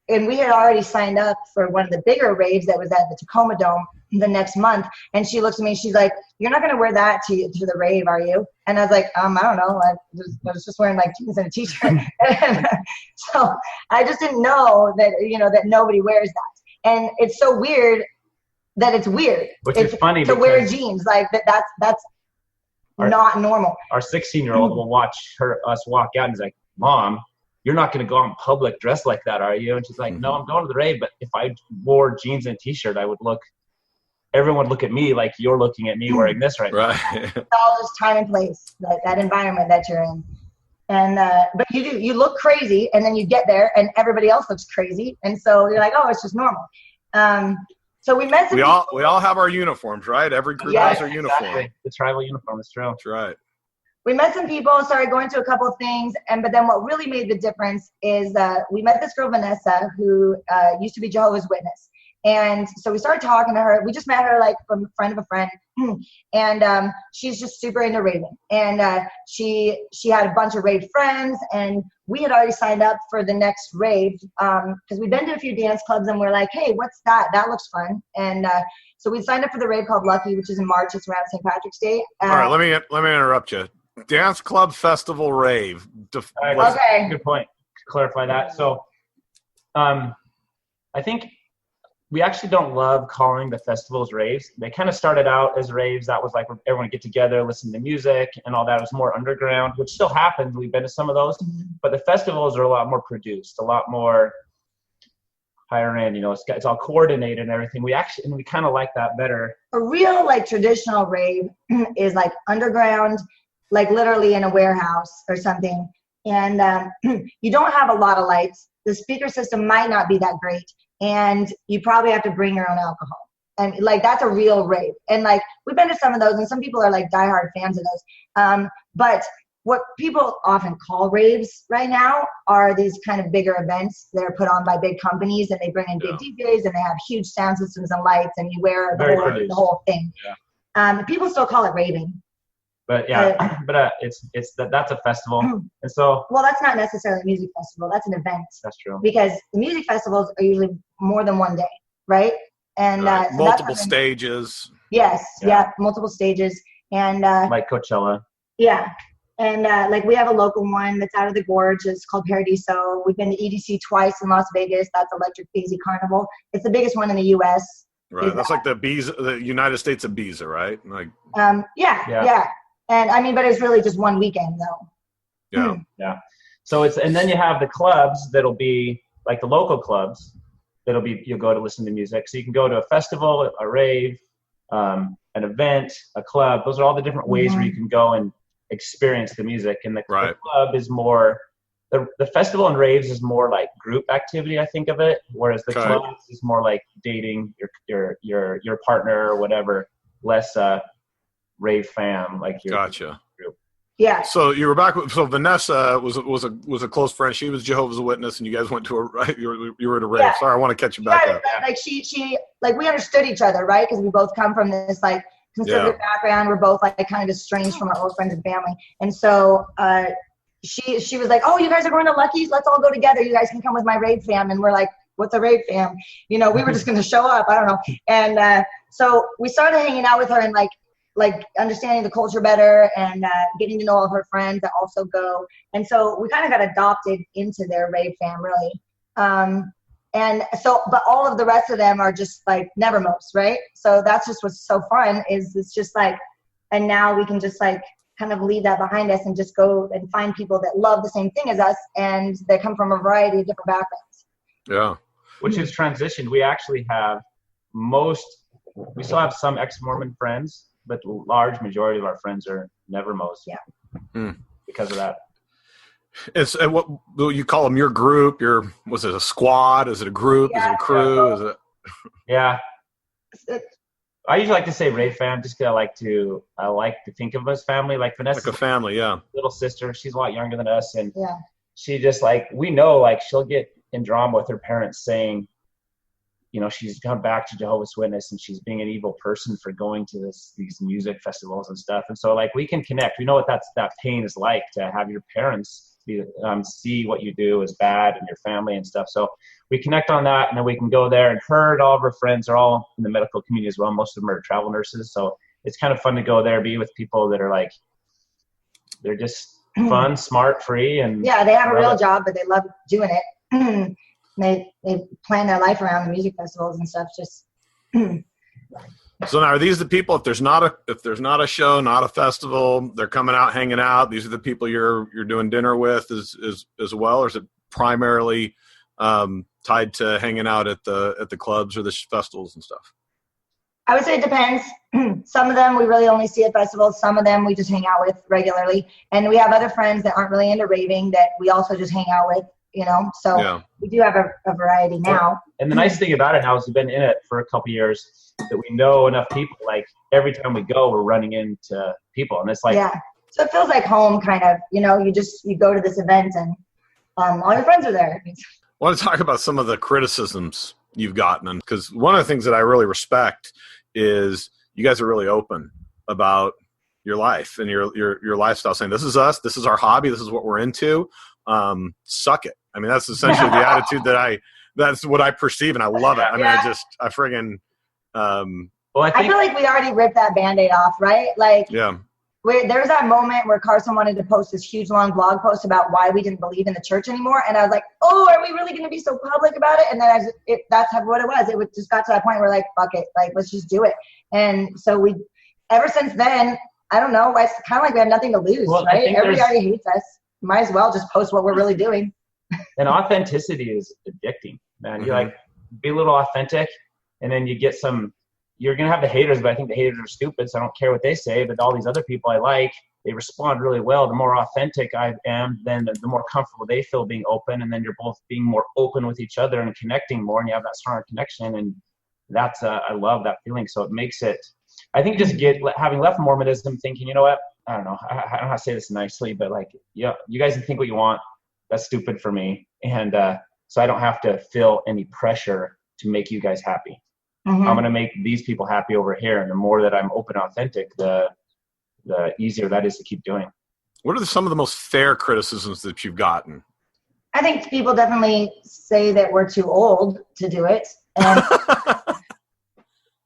and we had already signed up for one of the bigger raves that was at the Tacoma Dome the next month. And she looks at me, she's like, "You're not going to wear that to the rave, are you?" And I was like, I don't know. I was just wearing like jeans and a t-shirt. So I just didn't know that, that nobody wears that. And it's so weird that it's weird. Which is funny to wear jeans. Like that's not normal. Our 16-year-old will watch us walk out and he's like, "Mom, you're not going to go out in public dressed like that, are you?" And she's like, "No, I'm going to the rave, but if I wore jeans and a t-shirt, everyone would look at me like you're looking at me wearing this right now." It's all just time and place, that environment that you're in. And but you look crazy, and then you get there and everybody else looks crazy, and so you're like, "Oh, it's just normal." So we met some people. We all have our uniforms, right? Every group has their uniform. Exactly. The tribal uniform is true. That's right. We met some people, started going to a couple of things, but then what really made the difference is we met this girl, Vanessa, who used to be Jehovah's Witness. And so we started talking to her. We just met her like from a friend of a friend. And she's just super into raving. And she had a bunch of rave friends, and we had already signed up for the next rave because we'd been to a few dance clubs, and we're like, "Hey, what's that? That looks fun." And so we signed up for the rave called Lucky, which is in March. It's around St. Patrick's Day. All right, let me interrupt you. Dance club, festival, rave. Okay. Good point. Clarify that. So I think we actually don't love calling the festivals raves. They kind of started out as raves. That was like everyone would get together, listen to music and all that. It was more underground, which still happens. We've been to some of those. But the festivals are a lot more produced, a lot more higher end. It's all coordinated and everything. We kind of like that better. A real like traditional rave is like underground, like literally in a warehouse or something. And you don't have a lot of lights. The speaker system might not be that great. And you probably have to bring your own alcohol. And like, that's a real rave. And like, we've been to some of those, and some people are like diehard fans of those. But what people often call raves right now are these kind of bigger events that are put on by big companies, and they bring in big DJs, and they have huge sound systems and lights, and you wear the whole thing. Yeah. People still call it raving. But that's a festival. And so, well, that's not necessarily a music festival. That's an event. That's true. Because the music festivals are usually more than one day, right? And so multiple stages. Yes, yeah, multiple stages, and like Coachella. Yeah, and like we have a local one that's out of the gorge. It's called Paradiso. We've been to EDC twice in Las Vegas. That's Electric Daisy Carnival. It's the biggest one in the U.S. Right, that's like the United States of Ibiza, right? Like. Yeah. And I mean, but it's really just one weekend though. Yeah. Yeah. So and then you have the clubs that'll be like the local clubs you'll go to listen to music. So you can go to a festival, a rave, an event, a club. Those are all the different ways where you can go and experience the music. And the club is more, the festival and raves is more like group activity, I think of it. Whereas the clubs is more like dating your partner or whatever, less, rave fam, like your gotcha group. Yeah. So you were back. So Vanessa was a close friend. She was Jehovah's Witness, and you guys went to you were at a rave. Yeah. Sorry, I want to catch you back up. Like she like we understood each other, right? Because we both come from this like conservative background. We're both like kind of estranged from our old friends and family, and so she was like, "Oh, you guys are going to Lucky's? Let's all go together. You guys can come with my rave fam." And we're like, "What's a rave fam?" We were just going to show up. I don't know. And so we started hanging out with her and like understanding the culture better and getting to know all of her friends that also go. And so we kind of got adopted into their rave fam, really. And so, but all of the rest of them are just like nevermost, right? So that's just what's so fun is it's just like, and now we can just like kind of leave that behind us and just go and find people that love the same thing as us and they come from a variety of different backgrounds. Yeah. Which has transitioned. We actually have we still have some ex-Mormon friends, but the large majority of our friends are nevermost. Yeah. Because of that. It's what you call them? Your group? Was it a squad? Is it a group? Is it a crew? Is it? Yeah. I usually like to say rave fam, just because I like to think of us family. Like Vanessa, like a family, yeah. Little sister, she's a lot younger than us, and she just we know she'll get in drama with her parents saying she's gone back to Jehovah's Witness, and she's being an evil person for going to these music festivals and stuff. And so like we can connect. We know what that pain is like, to have your parents see what you do is bad and your family and stuff. So we connect on that, and then we can go there. And her and all of her friends are all in the medical community as well. Most of them are travel nurses. So it's kind of fun to go there, be with people that are like, they're just fun, smart, free, and yeah, they have a real job, but they love doing it. They plan their life around the music festivals and stuff. Just So now, are these the people? If there's not a show, not a festival, they're coming out, hanging out. These are the people you're doing dinner with as well, or is it primarily tied to hanging out at the clubs or the festivals and stuff? I would say it depends. Some of them we really only see at festivals. Some of them we just hang out with regularly, and we have other friends that aren't really into raving that we also just hang out with. So yeah. We do have a variety now. And the nice thing about it now is we've been in it for a couple years that we know enough people. Like every time we go, we're running into people, and it's like, yeah. So it feels like home, kind of. You go to this event and all your friends are there. I want to talk about some of the criticisms you've gotten, because one of the things that I really respect is you guys are really open about your life and your lifestyle, saying this is us, this is our hobby, this is what we're into. Suck it. I mean, that's essentially the attitude that's what I perceive, and I love it. I mean, yeah. I friggin', I feel like we already ripped that Band-Aid off, right? Like, yeah. There was that moment where Carson wanted to post this huge long blog post about why we didn't believe in the church anymore. And I was like, oh, are we really going to be so public about it? And then that's what it was. It just got to that point where like, fuck it, like, let's just do it. And so ever since then, I don't know, it's kind of like we have nothing to lose, right? Everybody already hates us. Might as well just post what we're really doing. And authenticity is addicting, man. You like be a little authentic, and then you get you're going to have the haters, but I think the haters are stupid, so I don't care what they say. But all these other people I like, they respond really well. The more authentic I am, then the more comfortable they feel being open, and then you're both being more open with each other and connecting more, and you have that stronger connection. And that's I love that feeling. So it makes it, I think, just having left Mormonism, thinking, you know what, I don't know, I don't know how to say this nicely, but like, yeah, you guys can think what you want. That's stupid for me. And so I don't have to feel any pressure to make you guys happy. I'm going to make these people happy over here. And the more that I'm open and authentic, the easier that is to keep doing. What are some of the most fair criticisms that you've gotten? I think people definitely say that we're too old to do it. And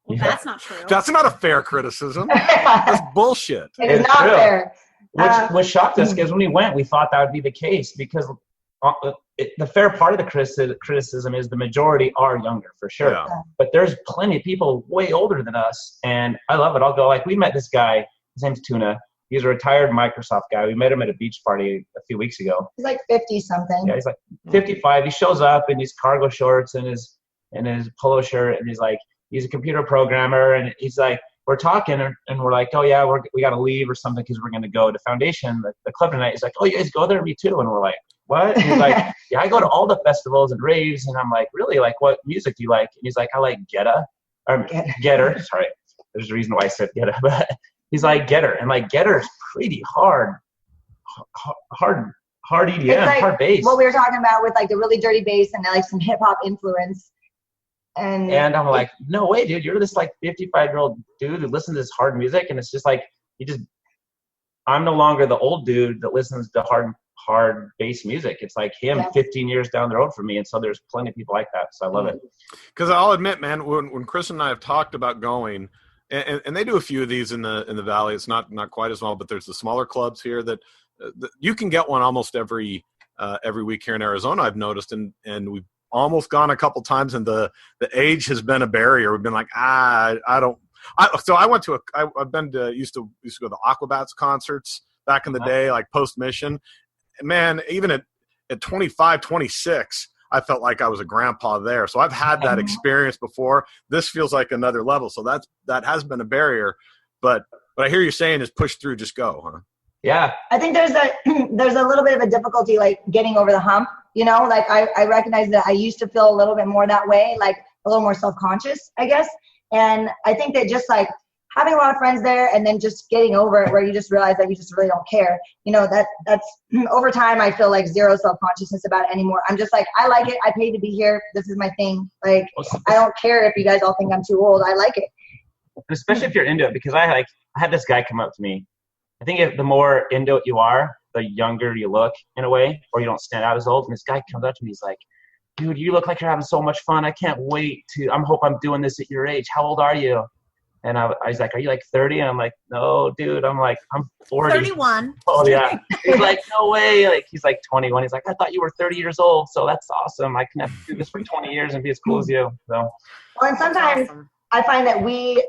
well, that's not true. That's not a fair criticism. That's bullshit. It is not fair. Which shocked us, because when we went, we thought that would be the case, because the fair part of the criticism is the majority are younger, for sure. Yeah. But there's plenty of people way older than us, and I love it. I'll go, like, we met this guy, his name's Tuna. He's a retired Microsoft guy. We met him at a beach party a few weeks ago. He's like 50-something. Yeah, he's like 55. He shows up in these cargo shorts and his polo shirt, and he's like, he's a computer programmer, and he's like, we're talking, and we're like, oh yeah, we got to leave or something because we're going to go to Foundation, the club tonight. He's like, oh, you guys go there? Me too. And we're like, what? And he's like, yeah, I go to all the festivals and raves. And I'm like, really? Like, what music do you like? And he's like, I like Getter. Sorry, there's a reason why I said Getter, but he's like, Getter. And like, Getter is pretty hard EDM, like hard bass. What we were talking about with like the really dirty bass and like some hip hop influence. And I'm like, no way, dude. You're this like 55-year-old dude who listens to this hard music, and it's just like I'm no longer the old dude that listens to hard bass music. It's like him 15 years down the road from me, and so there's plenty of people like that. So I love it. Because I'll admit, man, when Chris and I have talked about going, and they do a few of these in the Valley. It's not quite as small, but there's the smaller clubs here that you can get one almost every week here in Arizona. I've noticed, and we've almost gone a couple times, and the age has been a barrier. We've been like, I don't. So I went to I've been to used to go to the Aquabats concerts back in the day, like post mission. Man, even at 25, 26, I felt like I was a grandpa there. So I've had that experience before. This feels like another level. So that has been a barrier, but what I hear you saying is push through, just go, huh? Yeah. I think there's a little bit of a difficulty, like getting over the hump, like I recognize that I used to feel a little bit more that way, like a little more self-conscious, I guess. And I think that just like having a lot of friends there and then just getting over it where you just realize that you just really don't care. That's over time, I feel like zero self-consciousness about it anymore. I'm just like, I like it. I paid to be here. This is my thing. Like, I don't care if you guys all think I'm too old. I like it. Especially if you're into it, because I had this guy come up to me. I think the more into it you are, the younger you look in a way, or you don't stand out as old. And this guy comes up to me, he's like, dude, you look like you're having so much fun. I can't wait hope I'm doing this at your age. How old are you? And I was like, are you like 30? And I'm like, no, dude. I'm 40. 31. Oh, yeah. He's like, no way. Like, he's like 21. He's like, I thought you were 30 years old. So that's awesome. I can have to do this for 20 years and be as cool as you. So. Well, and sometimes I find that we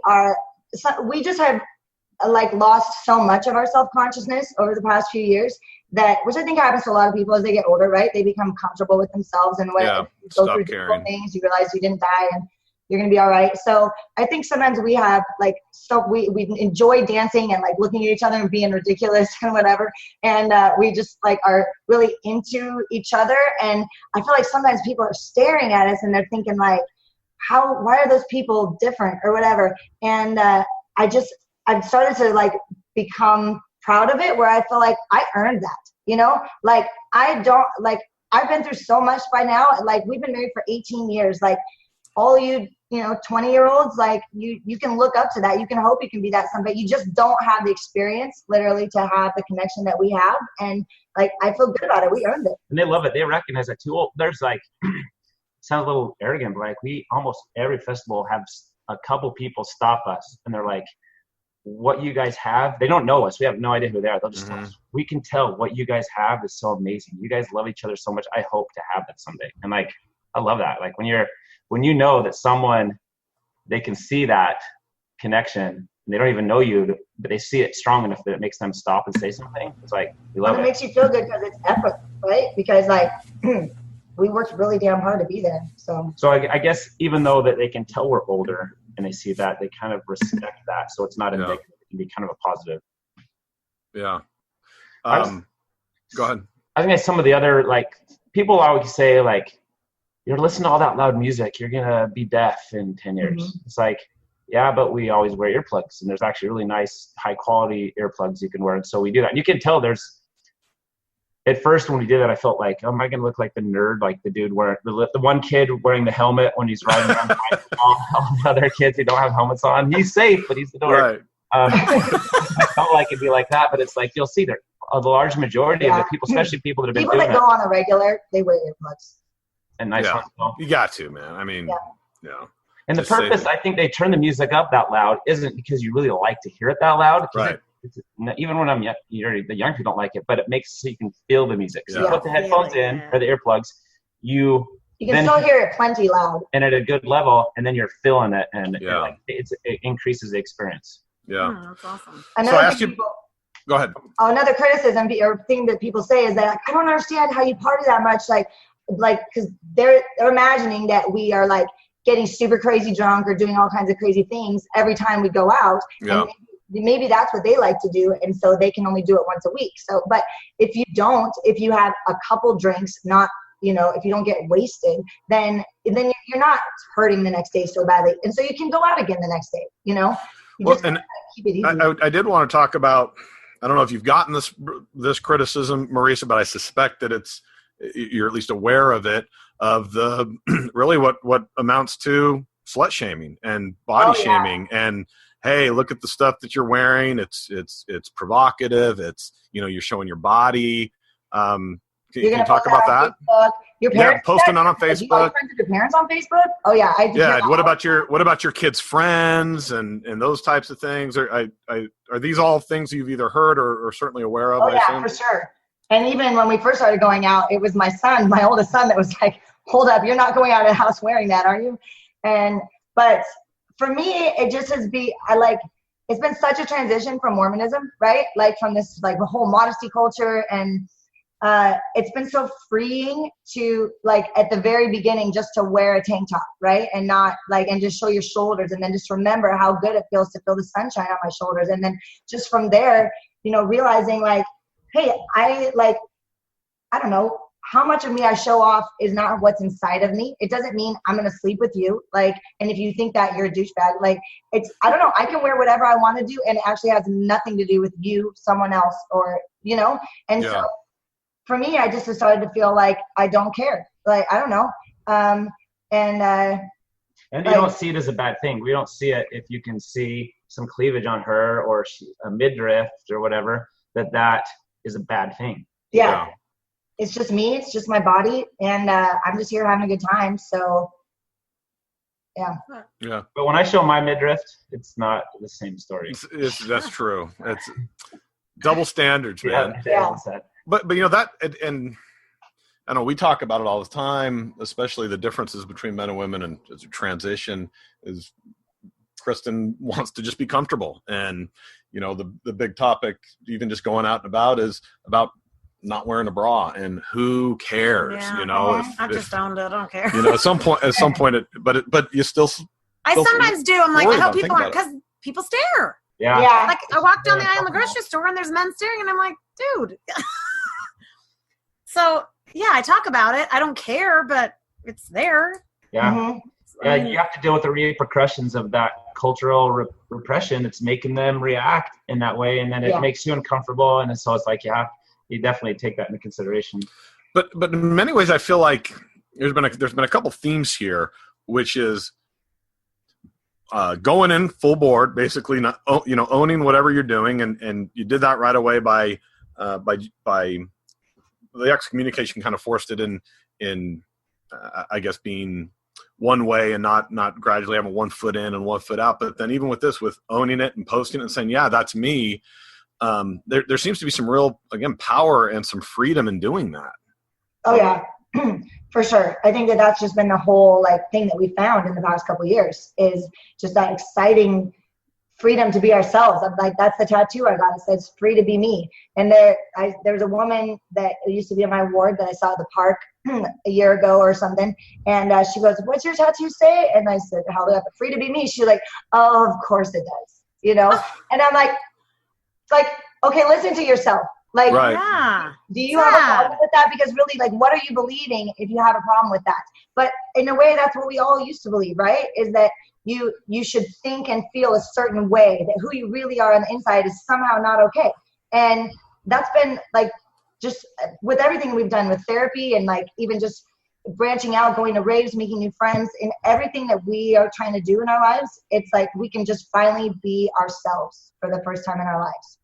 just have lost so much of our self-consciousness over the past few years which I think happens to a lot of people as they get older, right? They become comfortable with themselves, and when you go through difficult things, you realize you didn't die and you're going to be all right. So I think sometimes we have we enjoy dancing and looking at each other and being ridiculous and whatever. And we just are really into each other. And I feel like sometimes people are staring at us and they're thinking why are those people different or whatever? And I've started to become proud of it, where I feel like I earned that, I've been through so much by now. We've been married for 18 years. All you 20-year-olds, you can look up to that. You can hope you can be that someday. You just don't have the experience literally to have the connection that we have. And I feel good about it. We earned it. And they love it. They recognize it too. There's sounds a little arrogant, but we almost every festival have a couple people stop us and they're like, what you guys have, they don't know us. We have no idea who they are. They'll just tell us, we can tell what you guys have is so amazing. You guys love each other so much. I hope to have that someday. And I love that. When you know that someone, they can see that connection and they don't even know you, but they see it strong enough that it makes them stop and say something. It's we love it. It makes you feel good because it's effort, right? Because we worked really damn hard to be there. So I guess even though that they can tell we're older and they see that, they kind of respect that. So it's not a negative. It can be kind of a positive. Yeah. Go ahead. I think some of the other, people always say, you're listening to all that loud music, you're going to be deaf in 10 years. Mm-hmm. It's yeah, but we always wear earplugs, and there's actually really nice, high-quality earplugs you can wear. And so we do that. And you can tell at first when we did it, I felt like, oh, am I going to look like the nerd, like the dude wearing the one kid wearing the helmet when he's riding around the bike, all the other kids who don't have helmets on. He's safe, but he's the dork. Right. I felt like it'd be like that, but it's you'll see the large majority of the people, especially people that have been people doing that go on the regular, they wear earplugs. And nice ones. You got to, man. I mean, yeah. And the purpose, I think they turn the music up that loud isn't because you really like to hear it that loud. Right. Even when the young people don't like it, but it makes it so you can feel the music. So you put the headphones in or the earplugs, you can still hear it plenty loud and at a good level, and then you're feeling it, and it increases the experience. Yeah, that's awesome. Go ahead. Another criticism or thing that people say is that I don't understand how you party that much, because they're imagining that we are getting super crazy drunk or doing all kinds of crazy things every time we go out. Yeah. And maybe that's what they like to do, and so they can only do it once a week. So, but if you have a couple drinks, not, if you don't get wasted, then you're not hurting the next day so badly, and so you can go out again the next day. Keep it easy. I did want to talk about. I don't know if you've gotten this criticism, Marisa, but I suspect that you're at least aware of it, of the really what amounts to slut shaming and body shaming and. Hey, look at the stuff that you're wearing. It's provocative. It's, you're showing your body. Can you talk about that? Facebook. Your parents posting on Facebook. Do you like friends with your parents on Facebook? Oh yeah, I do. Yeah. What about your kids' friends and those types of things? Are these all things you've either heard or certainly aware of? Oh yeah, for sure. And even when we first started going out, it was my oldest son that was like, "Hold up, you're not going out of the house wearing that, are you?" But for me, it just it's been such a transition from Mormonism, right? From this, the whole modesty culture. And it's been so freeing to, at the very beginning, just to wear a tank top, right? And not, and just show your shoulders. And then just remember how good it feels to feel the sunshine on my shoulders. And then just from there, realizing, hey, I don't know, how much of me I show off is not what's inside of me. It doesn't mean I'm going to sleep with you. Like, and if you think that, you're a douchebag. Like, I don't know. I can wear whatever I want to do, and it actually has nothing to do with you, someone else, or, And so for me, I just started to feel like I don't care. Like, I don't know. And you don't see it as a bad thing. We don't see it if you can see some cleavage on her or a midriff or whatever, that is a bad thing. Yeah. It's just me. It's just my body. And I'm just here having a good time. So, yeah. Yeah. But when I show my midriff, it's not the same story. That's true. It's double standards, man. Yeah. But that, and I know we talk about it all the time, especially the differences between men and women and as a transition is Kristen wants to just be comfortable. And, the big topic, even just going out and about, is about not wearing a bra, and who cares? I just owned it. I don't care. At some point, but you still. I sometimes do. I'm like, I hope people aren't, because people stare. Yeah. Like, I walk down the aisle in the grocery store and there's men staring, and I'm like, dude. So yeah, I talk about it. I don't care, but it's there. Yeah. Mm-hmm. Yeah, you have to deal with the repercussions of that cultural repression. It's making them react in that way, and then it makes you uncomfortable. And so it's like, you definitely take that into consideration. But in many ways, I feel like there's been a couple themes here, which is going in full board, basically, not owning whatever you're doing, and you did that right away by the excommunication kind of forced it in I guess being one way and not gradually having one foot in and one foot out. But then even with this, with owning it and posting it and saying, yeah, that's me. There seems to be some real, again, power and some freedom in doing that. Oh yeah, for sure. I think that's just been the whole thing that we found in the past couple of years, is just that exciting freedom to be ourselves. I'm like, that's the tattoo I got. It says free to be me. And there's a woman that used to be in my ward that I saw at the park a year ago or something. And she goes, what's your tattoo say? And I said, held it up, free to be me. She's like, oh, of course it does. And I'm like, okay, listen to yourself. Like, right. Do you have a problem with that? Because really, what are you believing if you have a problem with that? But in a way, that's what we all used to believe, right? Is that you should think and feel a certain way, that who you really are on the inside is somehow not okay. And that's been just with everything we've done with therapy and even just branching out, going to raves, making new friends, and everything that we are trying to do in our lives, it's like we can just finally be ourselves for the first time in our lives.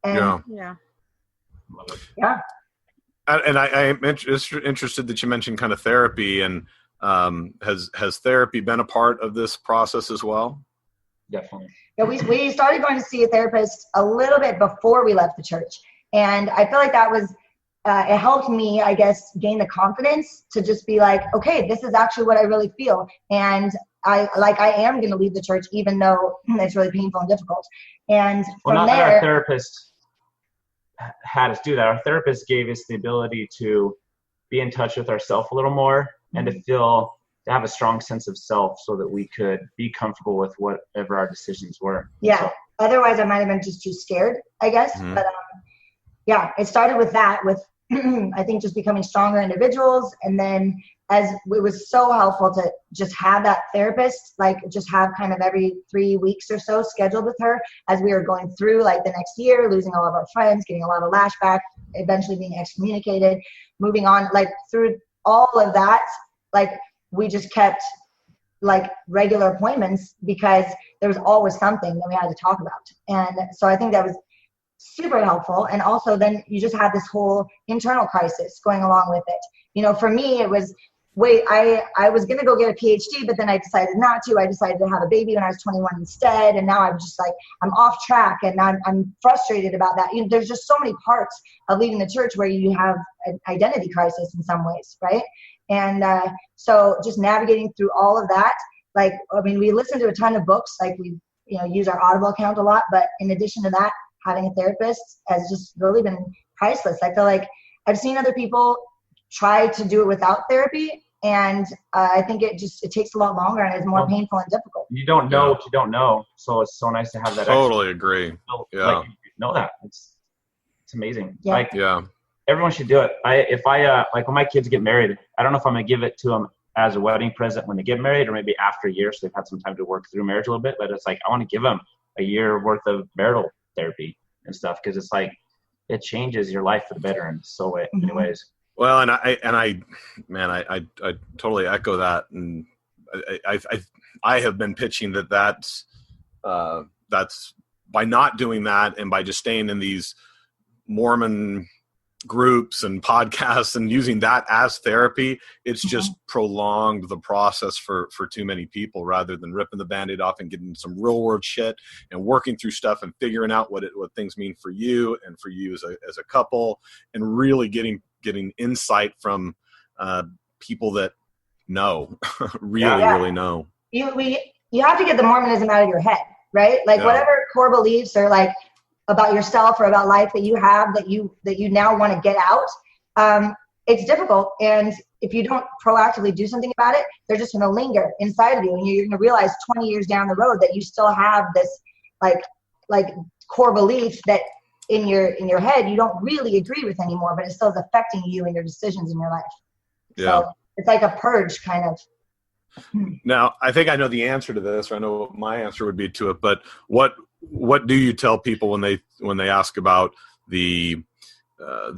And yeah. And I'm interested that you mentioned kind of therapy, and has therapy been a part of this process as well? Definitely. Yeah, we started going to see a therapist a little bit before we left the church. And I feel like that was, it helped me, I guess, gain the confidence to just be like, okay, this is actually what I really feel. And I am going to leave the church, even though it's really painful and difficult. And from there, our therapist had us do that. Our therapist gave us the ability to be in touch with ourselves a little more, and to have a strong sense of self, so that we could be comfortable with whatever our decisions were. Yeah. So, otherwise I might've been just too scared, I guess. Mm-hmm. But yeah, it started with that, with I think just becoming stronger individuals. And then as it was so helpful to just have that therapist, just have kind of every 3 weeks or so scheduled with her, as we were going through the next year, losing all of our friends, getting a lot of lashback, eventually being excommunicated, moving on, through all of that, we just kept regular appointments, because there was always something that we had to talk about. And so I think that was super helpful. And also then you just had this whole internal crisis going along with it. For me, it was, I was going to go get a PhD, but then I decided not to. I decided to have a baby when I was 21 instead. And now I'm just I'm off track, and I'm frustrated about that. There's just so many parts of leaving the church where you have an identity crisis in some ways, right? And so just navigating through all of that, we listen to a ton of books, we use our Audible account a lot, but in addition to that, having a therapist has just really been priceless. I feel like I've seen other people try to do it without therapy, and I think it takes a lot longer, and it's more painful and difficult. You don't know what you don't know, so it's so nice to have that. Totally agree. Yeah, know that it's amazing. Yeah. everyone should do it. If I like when my kids get married, I don't know if I'm gonna give it to them as a wedding present when they get married, or maybe after a year, so they've had some time to work through marriage a little bit. But it's like I want to give them a year worth of marital therapy and stuff, because it's like it changes your life for the better in so many ways. Well, and I totally echo that, and I have been pitching that's by not doing that and by just staying in these Mormon groups and podcasts and using that as therapy, it's just prolonged the process for too many people, rather than ripping the Band-Aid off and getting some real world shit and working through stuff and figuring out what things mean for you and for you as a couple, and really getting insight from people that know really know. You have to get the Mormonism out of your head, right? Like whatever core beliefs or like about yourself or about life that you have that you now want to get out, it's difficult. And if you don't proactively do something about it, they're just going to linger inside of you, and you're going to realize 20 years down the road that you still have this like core belief that in your head you don't really agree with anymore, but it still is affecting you and your decisions in your life. So it's like a purge kind of. Now, I think I know the answer to this, or I know what my answer would be to it, but what do you tell people when they ask about the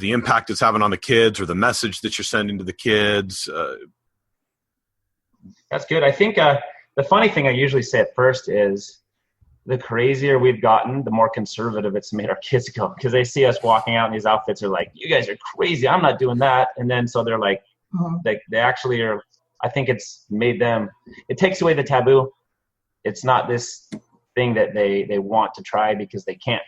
impact it's having on the kids, or the message that you're sending to the kids? That's good. I think the funny thing I usually say at first is, the crazier we've gotten, the more conservative it's made our kids go, because they see us walking out in these outfits, are like, you guys are crazy, I'm not doing that. And then so they're like, they actually are. I think it's made them, it takes away the taboo. It's not this thing that they want to try because they can't,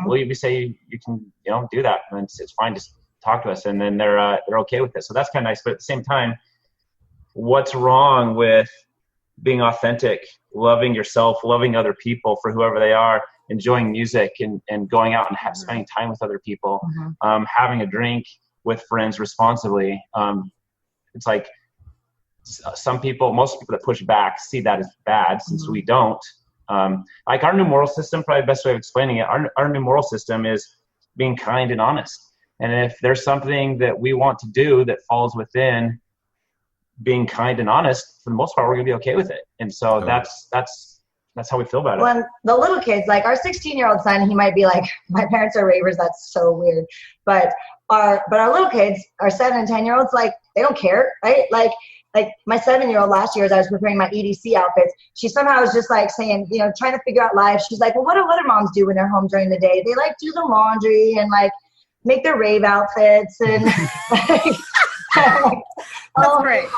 we say you can, do that, and it's fine, just talk to us. And then they're okay with it. So that's kind of nice. But at the same time, what's wrong with being authentic, loving yourself, loving other people for whoever they are, enjoying music and going out and spending time with other people, having a drink with friends responsibly. It's like, most people that push back see that as bad, since we don't. Like our new moral system, probably the best way of explaining it, our new moral system is being kind and honest. And if there's something that we want to do that falls within being kind and honest, for the most part, we're gonna be okay with it. And so that's how we feel about it. When the little kids, like our 16-year-old son, he might be like, my parents are ravers, that's so weird. But our little kids, our 7 and 10-year-olds, like they don't care, right? Like my 7-year-old last year, as I was preparing my EDC outfits, she somehow was just like saying, trying to figure out life. She's like, well, what do moms do when they're home during the day? They like do the laundry and like make their rave outfits and like, that's great.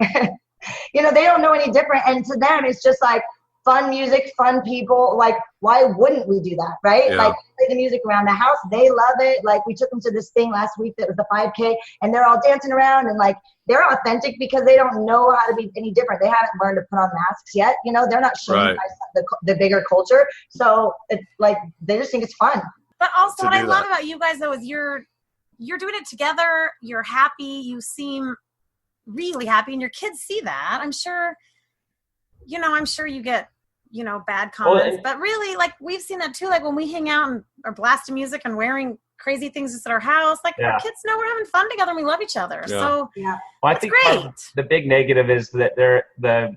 They don't know any different. And to them, it's just like fun music, fun people. Like, why wouldn't we do that, right? Like, play the music around the house. They love it. Like, we took them to this thing last week that was the 5K, and they're all dancing around, and like, they're authentic because they don't know how to be any different. They haven't learned to put on masks yet. They're not shamed by the bigger culture. So it's like, they just think it's fun. But also what I love about you guys, though, is you're doing it together. You're happy. You seem really happy, and your kids see that. I'm sure you get, bad comments, but really, like, we've seen that too. Like, when we hang out and are blasting music and wearing crazy things at our house, like, our kids know we're having fun together and we love each other. So well, I think great. The big negative is that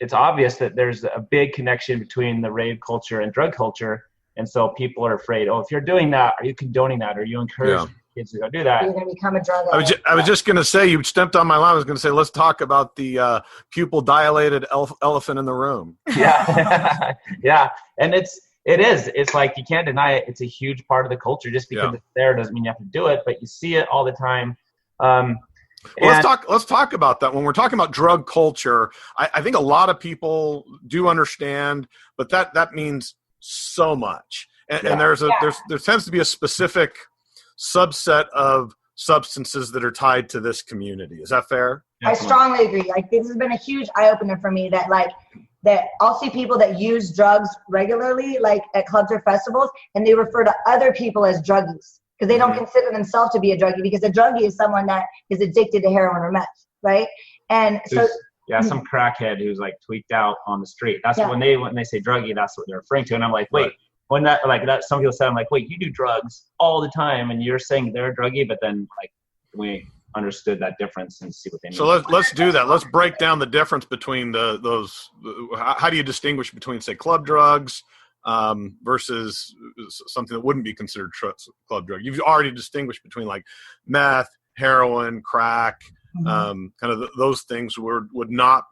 it's obvious that there's a big connection between the rave culture and drug culture. And so people are afraid, if you're doing that, are you condoning that? Are you encouraging kids to go do that? You're going to become a drug addict. I was just going to say, you stepped on my line. I was going to say, let's talk about the pupil dilated elephant in the room. Yeah. Yeah. And it's like, you can't deny it. It's a huge part of the culture. Just because it's there doesn't mean you have to do it, but you see it all the time. Let's talk about that. When we're talking about drug culture, I think a lot of people do understand, but that means so much. And there tends to be a specific subset of substances that are tied to this community. Is that fair? I strongly agree. Like, this has been a huge eye-opener for me that I'll see people that use drugs regularly, like at clubs or festivals, and they refer to other people as druggies because they don't consider themselves to be a druggie, because a druggie is someone that is addicted to heroin or meth, right? And so some crackhead who's like tweaked out on the street. That's when they say druggie, that's what they're referring to. And I'm like, wait, when that, like that, some people said, I'm like, wait, you do drugs all the time and you're saying they're a druggie, but then like we understood that difference and see what they mean. So let's do that. Let's break down the difference between those. How do you distinguish between, say, club drugs versus something that wouldn't be considered club drug? You've already distinguished between like meth, heroin, crack, kind of those things would not.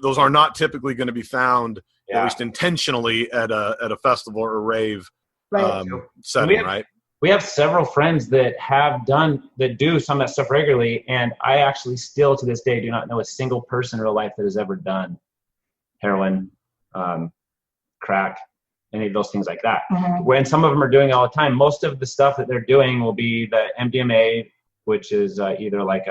Those are not typically going to be found, at least intentionally, at a festival or a rave setting, right? We have several friends that do some of that stuff regularly, and I actually still to this day do not know a single person in real life that has ever done heroin, crack, any of those things like that. When some of them are doing it all the time, most of the stuff that they're doing will be the MDMA, which is either like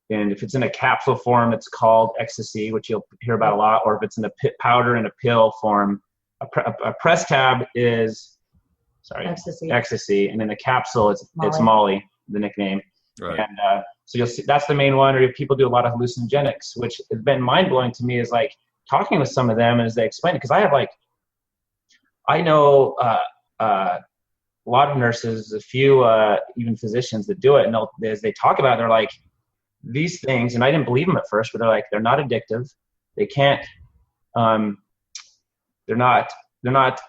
and if it's in a capsule form, it's called ecstasy, which you'll hear about a lot, or if it's in a powder in a pill form, a press tab is ecstasy, and in a capsule it's Molly, the nickname. Right. And so you'll see that's the main one. Or people do a lot of hallucinogenics, which has been mind blowing to me. Is like talking with some of them as they explain it, because I know a lot of nurses, a few even physicians that do it, and as they talk about it, they're like, these things, and I didn't believe them at first, but they're like, they're not addictive. They can't, they're not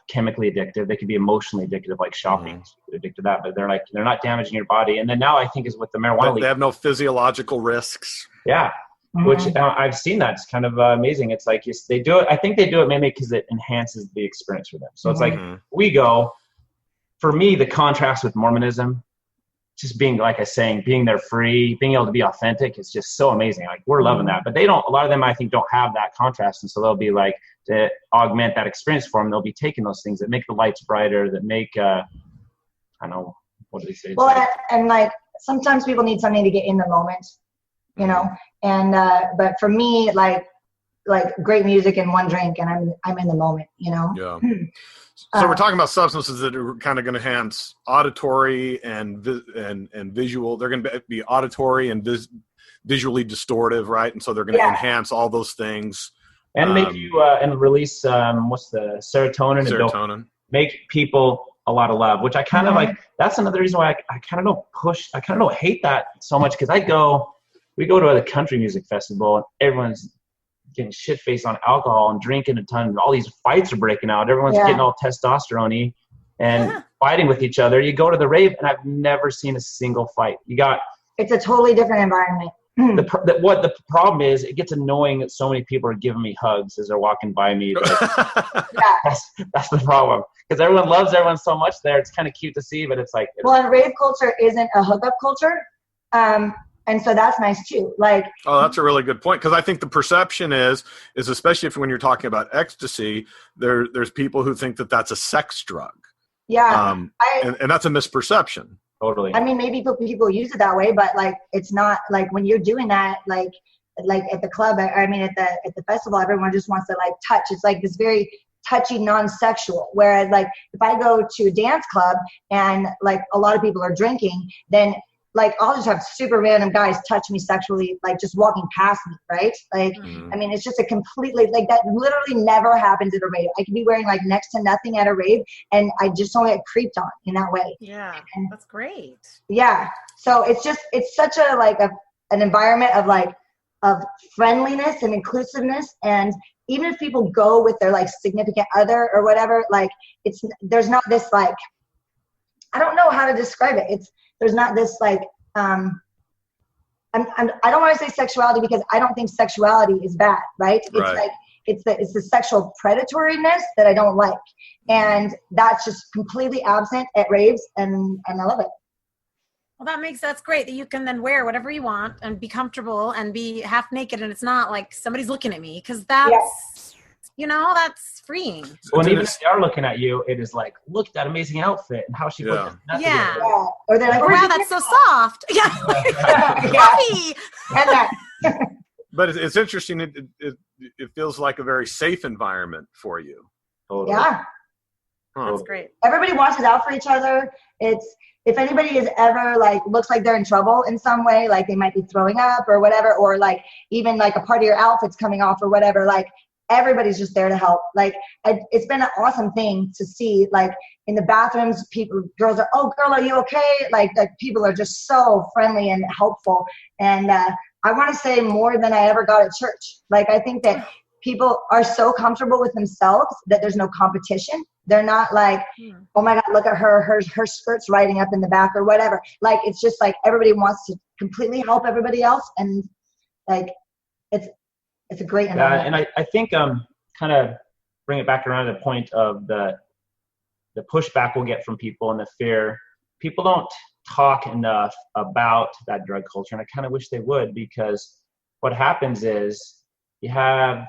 chemically addictive. They can be emotionally addictive, like shopping, addicted to that, but they're not damaging your body. And then now I think is with the marijuana. They have no physiological risks. Yeah. Which I've seen that. It's kind of amazing. It's like they do it. I think they do it mainly because it enhances the experience for them. So it's like for me, the contrast with Mormonism, just being, like I was saying, being there free, being able to be authentic is just so amazing. Like we're loving that, but a lot of them I think don't have that contrast. And so they'll be like, to augment that experience for them, they'll be taking those things that make the lights brighter, that make, I don't know, what do they say? Well, and like sometimes people need something to get in the moment, you know? And, but for me, like great music and one drink and I'm in the moment, you know? Yeah. So we're talking about substances that are kind of going to enhance auditory and visual. They're going to be auditory and visually distortive, right? And so they're going to enhance all those things. And make you and release what's the serotonin? Serotonin. Make people a lot of love, which I kind of like. That's another reason why I kind of don't push. I kind of don't hate that so much because we go to a country music festival and everyone's getting shit-faced on alcohol and drinking a ton, and all these fights are breaking out. Everyone's getting all testosterone-y and fighting with each other. You go to the rave, and I've never seen a single fight. It's a totally different environment. The problem is, it gets annoying that so many people are giving me hugs as they're walking by me. That's the problem. Because everyone loves everyone so much there. It's kind of cute to see, but it's like... and rave culture isn't a hookup culture. And so that's nice too. Like, oh, that's a really good point. Because I think the perception is especially when you're talking about ecstasy, there's people who think that that's a sex drug. Yeah. And that's a misperception. Totally. I mean, maybe people use it that way, but like, it's not like when you're doing that, like at the club, I mean, at the festival, everyone just wants to like touch. It's like this very touchy, non-sexual. Whereas like, if I go to a dance club and like a lot of people are drinking, then like, I'll just have super random guys touch me sexually, like just walking past me, right? Like, I mean, it's just a completely, like that literally never happens at a rave. I could be wearing like next to nothing at a rave and I just don't get creeped on in that way. Yeah, that's great. Yeah. So it's such a, like an environment of friendliness and inclusiveness. And even if people go with their like significant other or whatever, like there's not this like, I don't know how to describe it. There's not this like, I don't want to say sexuality because I don't think sexuality is bad, right? It's like, it's the sexual predatoriness that I don't like. And that's just completely absent at raves and I love it. Well, that's great that you can then wear whatever you want and be comfortable and be half naked. And it's not like somebody's looking at me because that's, that's freeing. When even if they are looking at you, it is like, look at that amazing outfit and how she put that together. Or they're like, wow, that's so soft. Yeah. Happy. But it's interesting. It feels like a very safe environment for you. Totally. Yeah. That's great. Everybody watches out for each other. If anybody is ever like looks like they're in trouble in some way, like they might be throwing up or whatever, or like even like a part of your outfit's coming off or whatever, like everybody's just there to help. Like, it's been an awesome thing to see, like, in the bathrooms, girls are, oh, girl, are you okay? Like people are just so friendly and helpful. And I want to say more than I ever got at church. Like, I think that people are so comfortable with themselves that there's no competition. They're not like, oh my God, look at her skirt's riding up in the back or whatever. Like, it's just like everybody wants to completely help everybody else. And like, it's a great environment. And I think kind of bring it back around to the point of the pushback we'll get from people and the fear. People don't talk enough about that drug culture, and I kind of wish they would, because what happens is you have,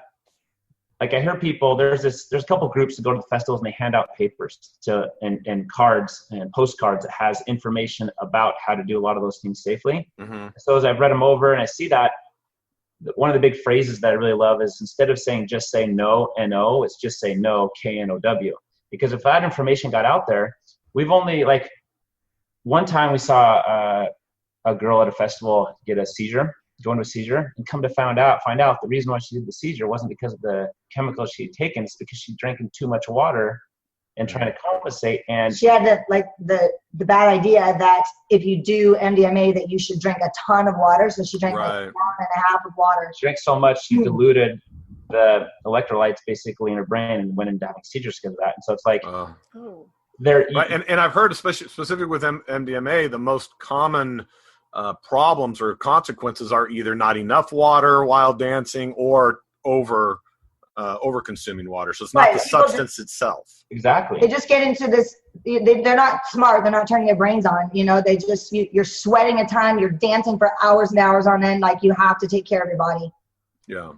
like, I hear people, there's a couple groups that go to the festivals and they hand out papers and cards and postcards that has information about how to do a lot of those things safely. Mm-hmm. So as I've read them over and I see that, one of the big phrases that I really love is, instead of saying just say no, N-O, it's just say no, K-N-O-W. Because if that information got out there, we've only, like, one time we saw a girl at a festival go into a seizure, and come to find out the reason why she did the seizure wasn't because of the chemicals she had taken, it's because she drank too much water and trying to compensate. And she had the bad idea that if you do MDMA that you should drink a ton of water. So she drank like a gallon and a half of water. She drank so much, she diluted the electrolytes basically in her brain and went into having seizures because of that. And so it's like, right. And I've heard, especially specific with MDMA, the most common problems or consequences are either not enough water while dancing or over consuming water. So it's not the substance itself. Exactly. They just get into this. They're not smart. They're not turning their brains on. You know, they just, you're sweating a ton. You're dancing for hours and hours on end. Like, you have to take care of your body. Yeah.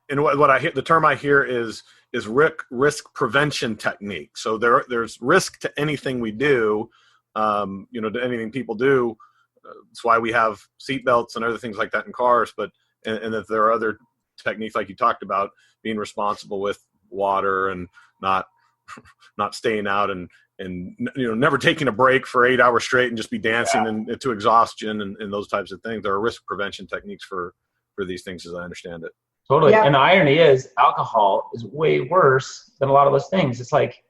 And what I hear, the term I hear is risk prevention technique. So there's risk to anything we do, to anything people do. That's why we have seatbelts and other things like that in cars. But and that there are other techniques, like you talked about, being responsible with water and not staying out and never taking a break for 8 hours straight and just be dancing and to exhaustion and those types of things. There are risk prevention techniques for these things, as I understand it. Totally. Yeah. And the irony is, alcohol is way worse than a lot of those things. It's like,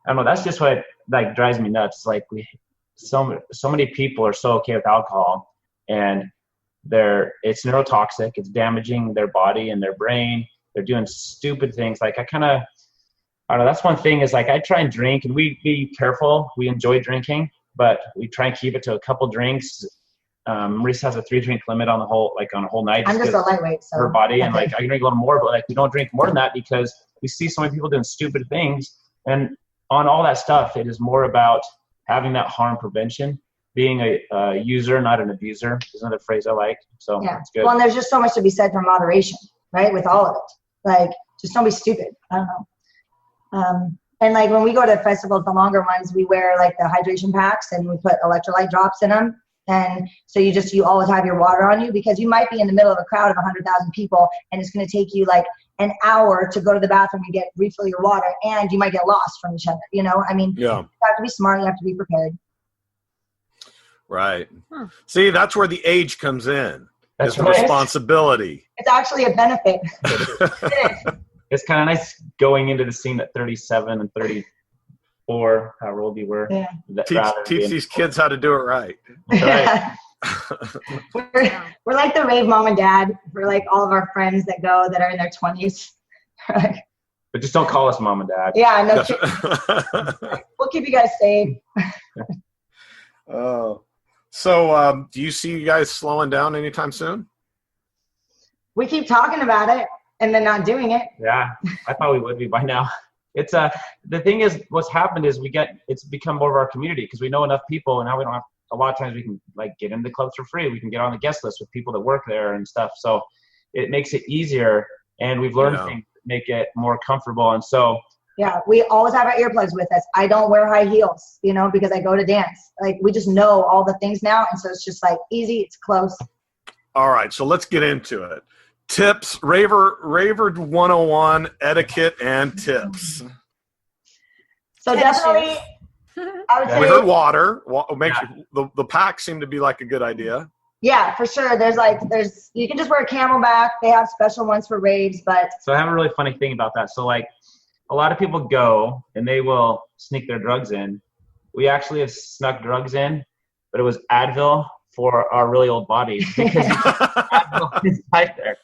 I don't know, that's just what like drives me nuts. Like, so many people are so okay with alcohol, and it's neurotoxic. It's damaging their body and their brain. They're doing stupid things. Like, I don't know. That's one thing is, like, I try and drink, and we be careful. We enjoy drinking, but we try and keep it to a couple drinks. Marisa has a 3-drink limit on a whole night. I'm just a lightweight, so her body, and like, I can drink a little more, but like, we don't drink more than that because we see so many people doing stupid things. And on all that stuff, it is more about having that harm prevention. Being a user, not an abuser, is another phrase I like. So it's good. Well, and there's just so much to be said for moderation, right? With all of it, like, just don't be stupid. I don't know. And like, when we go to festivals, the longer ones, we wear like the hydration packs and we put electrolyte drops in them. And so you always have your water on you, because you might be in the middle of a crowd of 100,000 people, and it's going to take you like an hour to go to the bathroom and refill your water, and you might get lost from each other. You know, I mean, you have to be smart. You have to be prepared. Right. See, that's where the age comes in. That's the responsibility. It's actually a benefit. It's kind of nice going into the scene at 37 and 34, however old you were. Yeah. Teach these kids how to do it right. Right. We're like the rave mom and dad for like all of our friends that are in their 20s. But just don't call us mom and dad. Yeah, no. We'll keep you guys safe. Oh. So do you see you guys slowing down anytime soon? We keep talking about it and then not doing it. Yeah, I thought we would be by now. It's the thing is, what's happened is it's become more of our community, because we know enough people, and now we don't have, a lot of times we can like get into the clubs for free. We can get on the guest list with people that work there and stuff. So it makes it easier, and we've learned things that make it more comfortable. And so we always have our earplugs with us. I don't wear high heels, because I go to dance. Like, we just know all the things now, and so it's just like easy. It's close. All right, so let's get into it. Tips, Raver 101, etiquette and tips. So definitely, I would say we heard water. The packs seem to be like a good idea. Yeah, for sure. You can just wear a camelback. They have special ones for raves, but. So I have a really funny thing about that. So like a lot of people go and they will sneak their drugs in. We actually have snuck drugs in, but it was Advil for our really old bodies because Advil is inside there.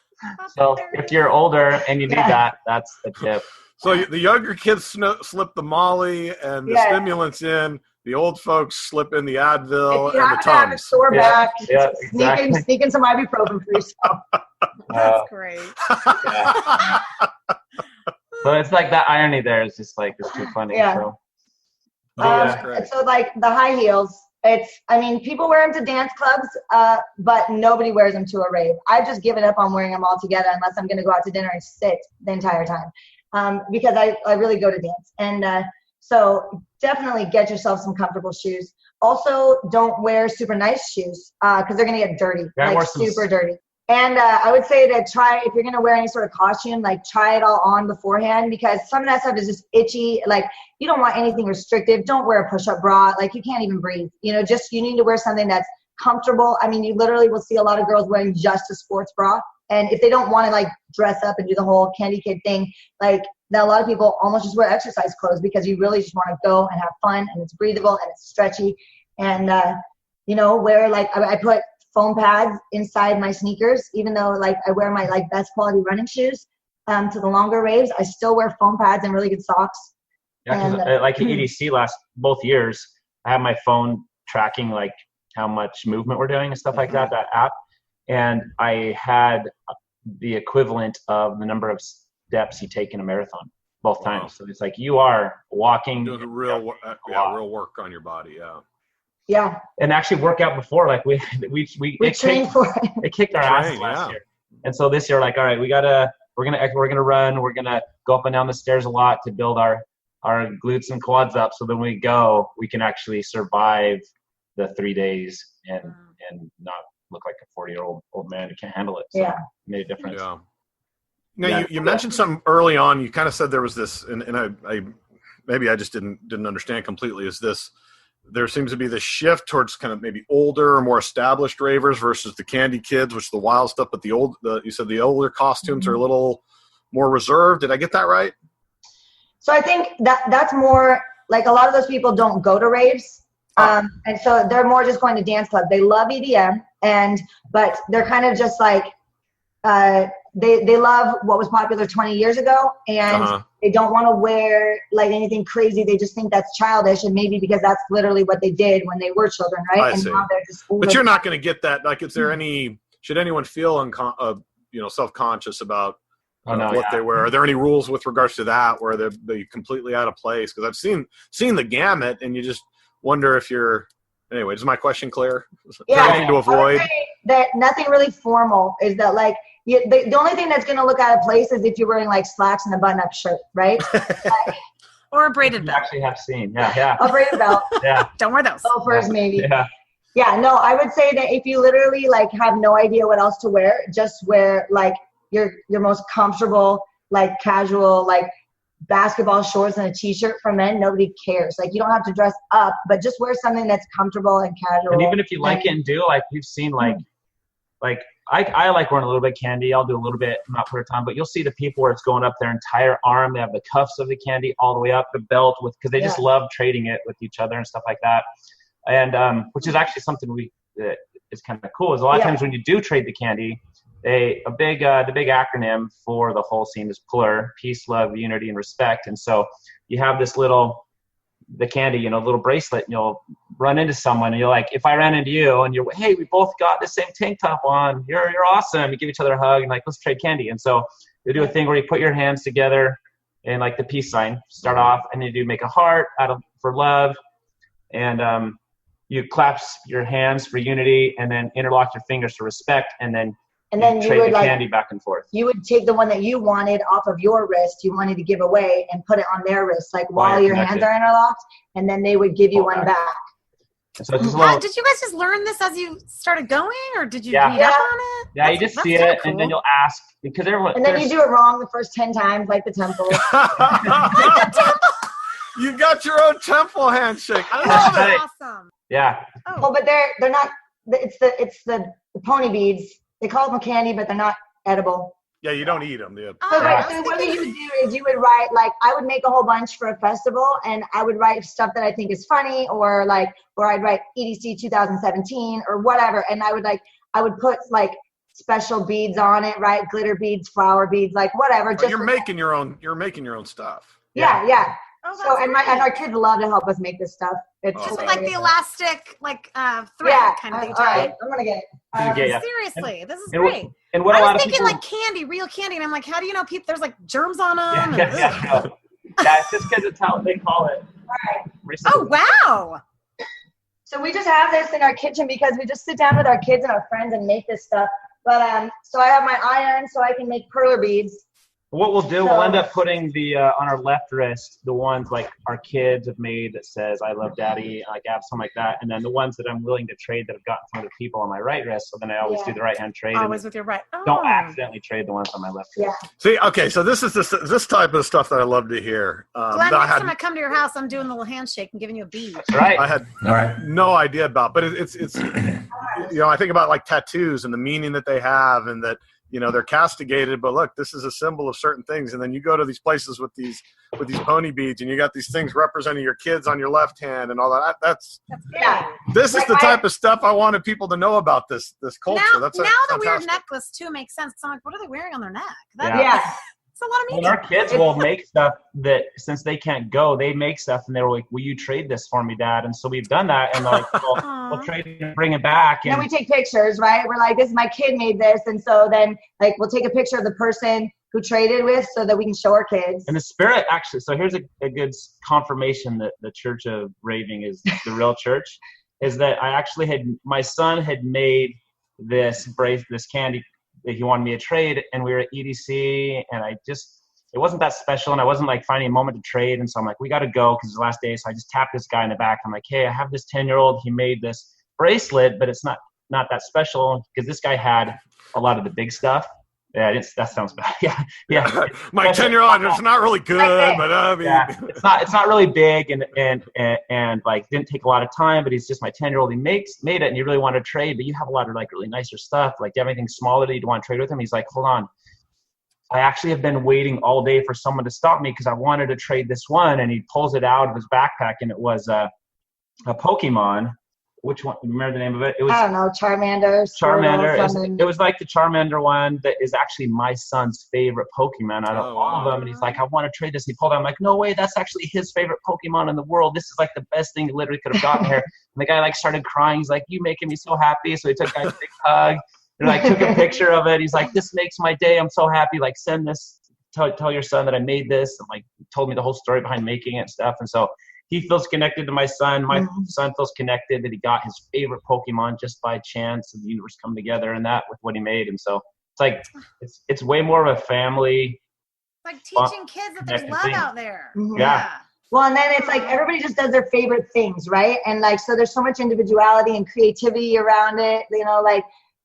So if you're older and you need that, that's the tip. So the younger kids slip the Molly and the stimulants in. The old folks slip in the Advil and the Tums. Have a sore back. Yeah, exactly. Sneak in some ibuprofen for yourself. That's great. So it's like that irony there is just like, it's too funny. Yeah. So, So like the high heels, people wear them to dance clubs, but nobody wears them to a rave. I've just given up on wearing them all together unless I'm going to go out to dinner and sit the entire time, because I really go to dance. And so definitely get yourself some comfortable shoes. Also, don't wear super nice shoes because they're going to get dirty, super dirty. And I would say to try, if you're going to wear any sort of costume, like try it all on beforehand, because some of that stuff is just itchy. Like you don't want anything restrictive. Don't wear a push-up bra. Like you can't even breathe. You need to wear something that's comfortable. I mean, you literally will see a lot of girls wearing just a sports bra. And if they don't want to like dress up and do the whole candy kid thing, like a lot of people almost just wear exercise clothes because you really just want to go and have fun, and it's breathable and it's stretchy. And, wear like, I put foam pads inside my sneakers, even though like I wear my like best quality running shoes to the longer raves. I still wear foam pads and really good socks. Yeah, because like at EDC both years, I have my phone tracking like how much movement we're doing and stuff like that app. And I had the equivalent of the number of steps you take in a marathon both times. Wow. So it's like you are walking. Doing real work on your body, yeah. Yeah. And actually work out before, like we trained for it. It kicked our asses last year. And so this year, like, all right, we're gonna run, we're gonna go up and down the stairs a lot to build our glutes and quads up, so then we can actually survive the 3 days and not look like a 40-year-old old man who can't handle it. So it made a difference. Yeah. Now you mentioned something early on. You kind of said there was this, and I maybe I just didn't understand completely. Is this? There seems to be this shift towards kind of maybe older or more established ravers versus the candy kids, which is the wild stuff. But you said the older costumes are a little more reserved. Did I get that right? So I think that's more like a lot of those people don't go to raves. And so they're more just going to dance clubs. They love EDM, but they're kind of just like, they love what was popular 20 years ago, and they don't want to wear like anything crazy. They just think that's childish, and maybe because that's literally what they did when they were children, right? I see. Now they're just older. But you're not going to get that. Like, is there should anyone feel self-conscious about what they wear? Are there any rules with regards to that where they're completely out of place? Because I've seen the gamut, and you just wonder if you're. Anyway, is my question clear? Yeah, anything to avoid? I would say that nothing really formal is that like the only thing that's going to look out of place is if you're wearing like slacks and a button-up shirt, right? Or a braided belt. Actually have seen, yeah. A braided belt. Yeah. Don't wear those. Loafers, maybe. Yeah. Yeah, no, I would say that if you literally like have no idea what else to wear, just wear like your most comfortable, like casual, like basketball shorts and a t-shirt for men. Nobody cares. Like you don't have to dress up, but just wear something that's comfortable and casual. And even if you like it and do, like we've seen, like I like wearing a little bit of candy. I'll do a little bit, not per time, but you'll see the people where it's going up their entire arm. They have the cuffs of the candy all the way up the belt because they just love trading it with each other and stuff like that. And which is actually something that is kind of cool. Is a lot of times when you do trade the candy, the big acronym for the whole scene is PLUR: peace, love, unity, and respect. And so you have this the candy, little bracelet, and you'll run into someone and you're like, if I ran into you and you're, hey, we both got the same tank top on, you're awesome. You give each other a hug and like, let's trade candy. And so you do a thing where you put your hands together in like the peace sign, start off, and you do make a heart for love. And you clasp your hands for unity, and then interlock your fingers for respect. And then you trade the candy back and forth. You would take the one that you wanted off of your wrist, you wanted to give away, and put it on their wrist, like while your hands are interlocked, and then they would give you one back. So it's just did you guys just learn this as you started going, or did you read up on it? Yeah, you just see it, cool. And then you'll ask because everyone. And then you do it wrong the first 10 times, like the temple. You got your own temple handshake. I love it. Awesome. Yeah. Oh, but they're not. it's the pony beads. They call them candy, but they're not edible. Yeah, you don't eat them. Yeah. So, so what you would do is you would write, like, I would make a whole bunch for a festival, and I would write stuff that I think is funny, or I'd write EDC 2017 or whatever, and I would put like special beads on it, right? Glitter beads, flower beads, like whatever. Just you're making your own stuff. Yeah. Oh, so and our kids love to help us make this stuff. It's just like the elastic, thread kind of thing. All right, I'm gonna get it. Seriously, this is great. And what I was thinking like candy, real candy, and I'm like, how do you know people? There's like germs on them. Yeah, it's just because it's how they call it. Right. Oh wow! So we just have this in our kitchen because we just sit down with our kids and our friends and make this stuff. But so I have my iron so I can make perler beads. What we'll do, we'll end up putting the on our left wrist, the ones like our kids have made that says "I love Daddy," like I have something like that, and then the ones that I'm willing to trade that have gotten from other people on my right wrist. So then I always do the right hand trade. Always with your right. Oh. Don't accidentally trade the ones on my left wrist. Yeah. See, okay, so this is this type of stuff that I love to hear. Glenn, next time I come to your house, I'm doing a little handshake and giving you a bead. That's right. I had no idea about, but it's I think about like tattoos and the meaning that they have, and that. They're castigated, but look, this is a symbol of certain things. And then you go to these places with these pony beads, and you got these things representing your kids on your left hand and all that. This is the type of stuff I wanted people to know about this culture. Now the weird necklace too makes sense. I'm like, what are they wearing on their neck? It's a lot of meaning. And our kids will make stuff that, since they can't go, they make stuff, and they were like, will you trade this for me, Dad? And so we've done that, and like, we'll trade it and bring it back. And then we take pictures, right? We're like, this is my kid made this. And so then like we'll take a picture of the person who traded with so that we can show our kids. And the spirit actually, so here's a good confirmation that the Church of Raving is the real church, is that my son had made this candy that he wanted me to trade, and we were at EDC, and it wasn't that special, and I wasn't like finding a moment to trade, and so I'm like, we got to go because it's the last day. So I just tapped this guy in the back. I'm like, hey, I have this 10-year-old. He made this bracelet, but it's not that special because this guy had a lot of the big stuff. Yeah, that sounds bad. Yeah. My 10-year-old, it's not really good, but I mean, it's not really big, and like didn't take a lot of time. But he's just my 10-year-old. He made it, and you really want to trade, but you have a lot of like really nicer stuff. Like, do you have anything smaller that you want to trade with him? He's like, hold on, I actually have been waiting all day for someone to stop me because I wanted to trade this one. And he pulls it out of his backpack, and it was a Pokemon. Which one? Remember the name of it? It was, I don't know, Charmander. It was like the Charmander one that is actually my son's favorite Pokemon out of all of them. And he's like, I want to trade this. He pulled out. I'm like, no way, that's actually his favorite Pokemon in the world. This is like the best thing he literally could have gotten here. And the guy like started crying. He's like, you making me so happy. So he took a big hug and like took a picture of it. He's like, this makes my day. I'm so happy. Like, send this. Tell your son that I made this. And like told me the whole story behind making it and stuff. And so he feels connected to my son. My son feels connected that he got his favorite Pokemon just by chance, and the universe come together in that with what he made. And so it's like it's way more of a family. It's like teaching kids that there's love out there. Mm-hmm. Yeah. Well, and then it's like everybody just does their favorite things, right? And like so, there's so much individuality and creativity around it. Like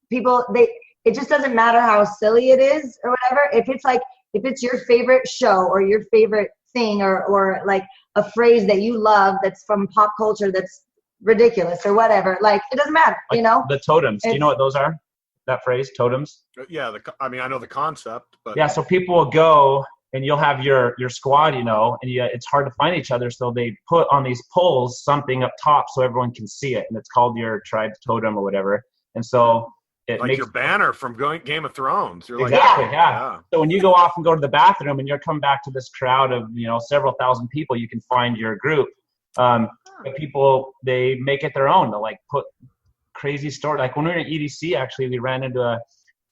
people, it just doesn't matter how silly it is or whatever. If it's your favorite show or your favorite thing or like a phrase that you love that's from pop culture that's ridiculous or whatever, like it doesn't matter, like the totems. Do you know what those are? That phrase, totems? Yeah, I know the concept, but yeah. So people will go and you'll have your squad, and it's hard to find each other, so they put on these poles something up top so everyone can see it, and it's called your tribe's totem or whatever. And so it like makes your banner from Game of Thrones. You're exactly, like, yeah. So when you go off and go to the bathroom and you're coming back to this crowd of several thousand people, you can find your group. But people, they make it their own. They'll like put crazy story. Like when we were at EDC, actually, we ran into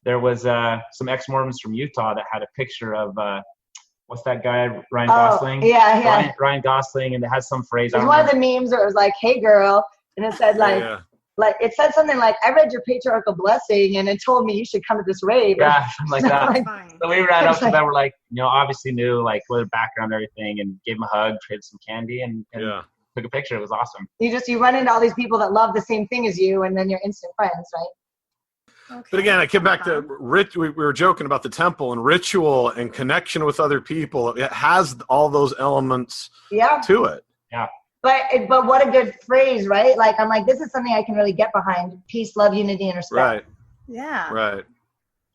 there was some ex-Mormons from Utah that had a picture of what's that guy, Ryan Gosling? Yeah. Ryan Gosling, and it has some phrase. It was one of the memes where it was like, "Hey girl," and it said like. Yeah. Like it said something like, I read your patriarchal blessing and it told me you should come to this rave. Yeah, something like that. So we ran up to them. We're like, obviously knew like what their background and everything, and gave them a hug, traded some candy, and took a picture. It was awesome. You run into all these people that love the same thing as you, and then you're instant friends, right? Okay. But again, I came back to we were joking about the temple and ritual and connection with other people. It has all those elements to it. Yeah. But what a good phrase, right? Like, I'm like, this is something I can really get behind. Peace, love, unity, and respect. Right. Yeah. Right.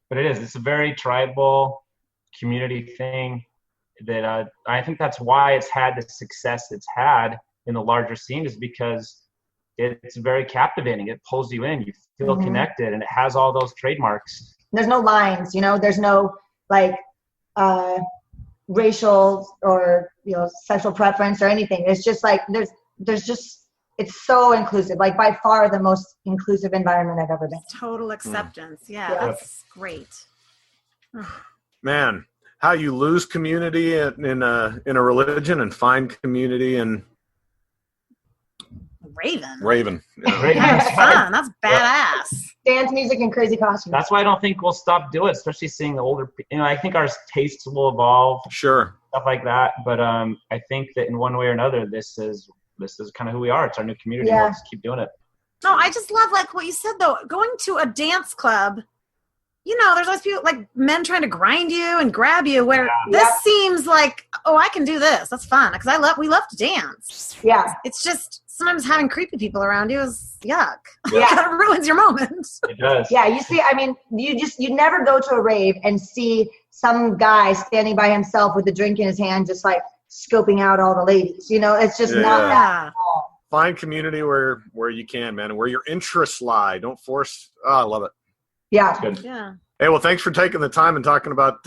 But it is. It's a very tribal community thing that I think that's why it's had the success it's had in the larger scene, is because it's very captivating. It pulls you in. You feel connected, and it has all those trademarks. There's no lines, there's no like racial or sexual preference or anything. It's just like there's just, it's so inclusive, like by far the most inclusive environment I've ever been. Total acceptance. Yeah, that's great. Man, how you lose community in a religion and find community in Raven. Yeah. That's fun. That's badass. Dance music and crazy costumes. That's why I don't think we'll stop doing it, especially seeing the older. I think our tastes will evolve. Sure. Stuff like that, but I think that in one way or another, this is kind of who we are. It's our new community. Yeah. We'll just keep doing it. No, I just love like what you said though. Going to a dance club, there's always people like men trying to grind you and grab you. Where this seems like, oh, I can do this. That's fun because we love to dance. Yeah. It's just sometimes having creepy people around you is yuck. Yeah. It ruins your moment. It does. Yeah, you see, I mean, you never go to a rave and see some guy standing by himself with a drink in his hand, just like scoping out all the ladies. It's just not that at all. Find community where you can, man, and where your interests lie. Don't force. Oh, I love it. Yeah. Good. Yeah. Hey, well, thanks for taking the time and talking about,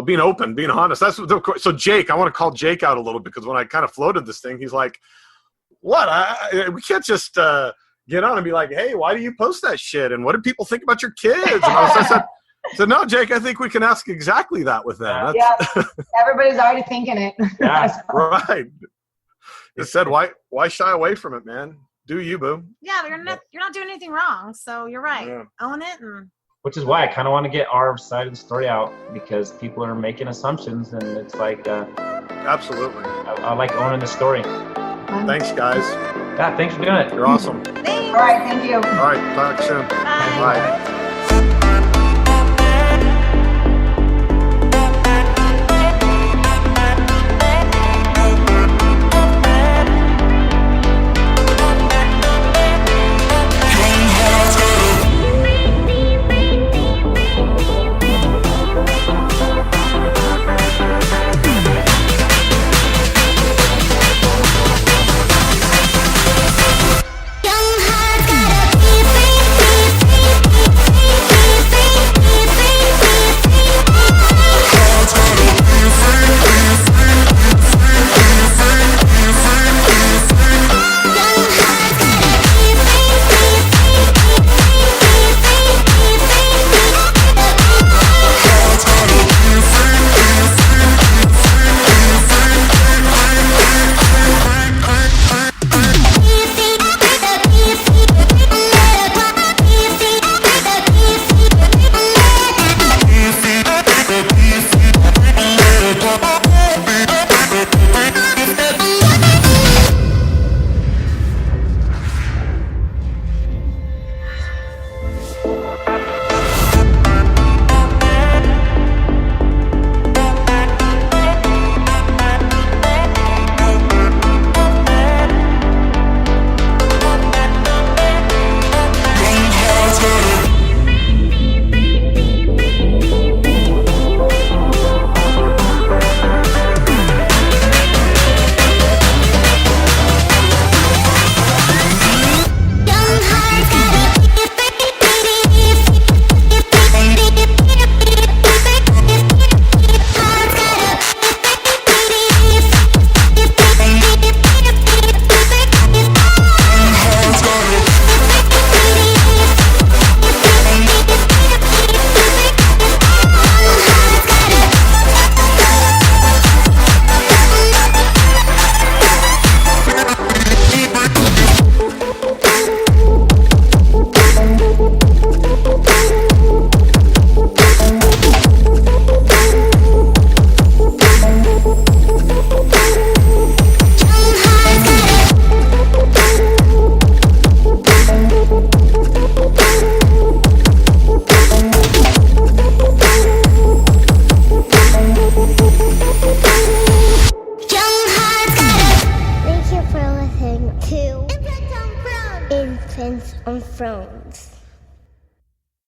being open, being honest. So Jake, I want to call Jake out a little because when I kind of floated this thing, he's like, what? We can't just get on and be like, hey, why do you post that shit? And what do people think about your kids? And I said, no, Jake, I think we can ask exactly that with them. Yeah, everybody's already thinking it. Yeah, right. It said, why shy away from it, man? Do you, boo? Yeah, you're not doing anything wrong, so you're right. Yeah. Own it. And Which is why I kind of want to get our side of the story out, because people are making assumptions, and it's like Absolutely. I like owning the story. Thanks, guys. Yeah, thanks for doing it. You're awesome. thanks. All right, thank you. All right, talk soon. Bye. Bye.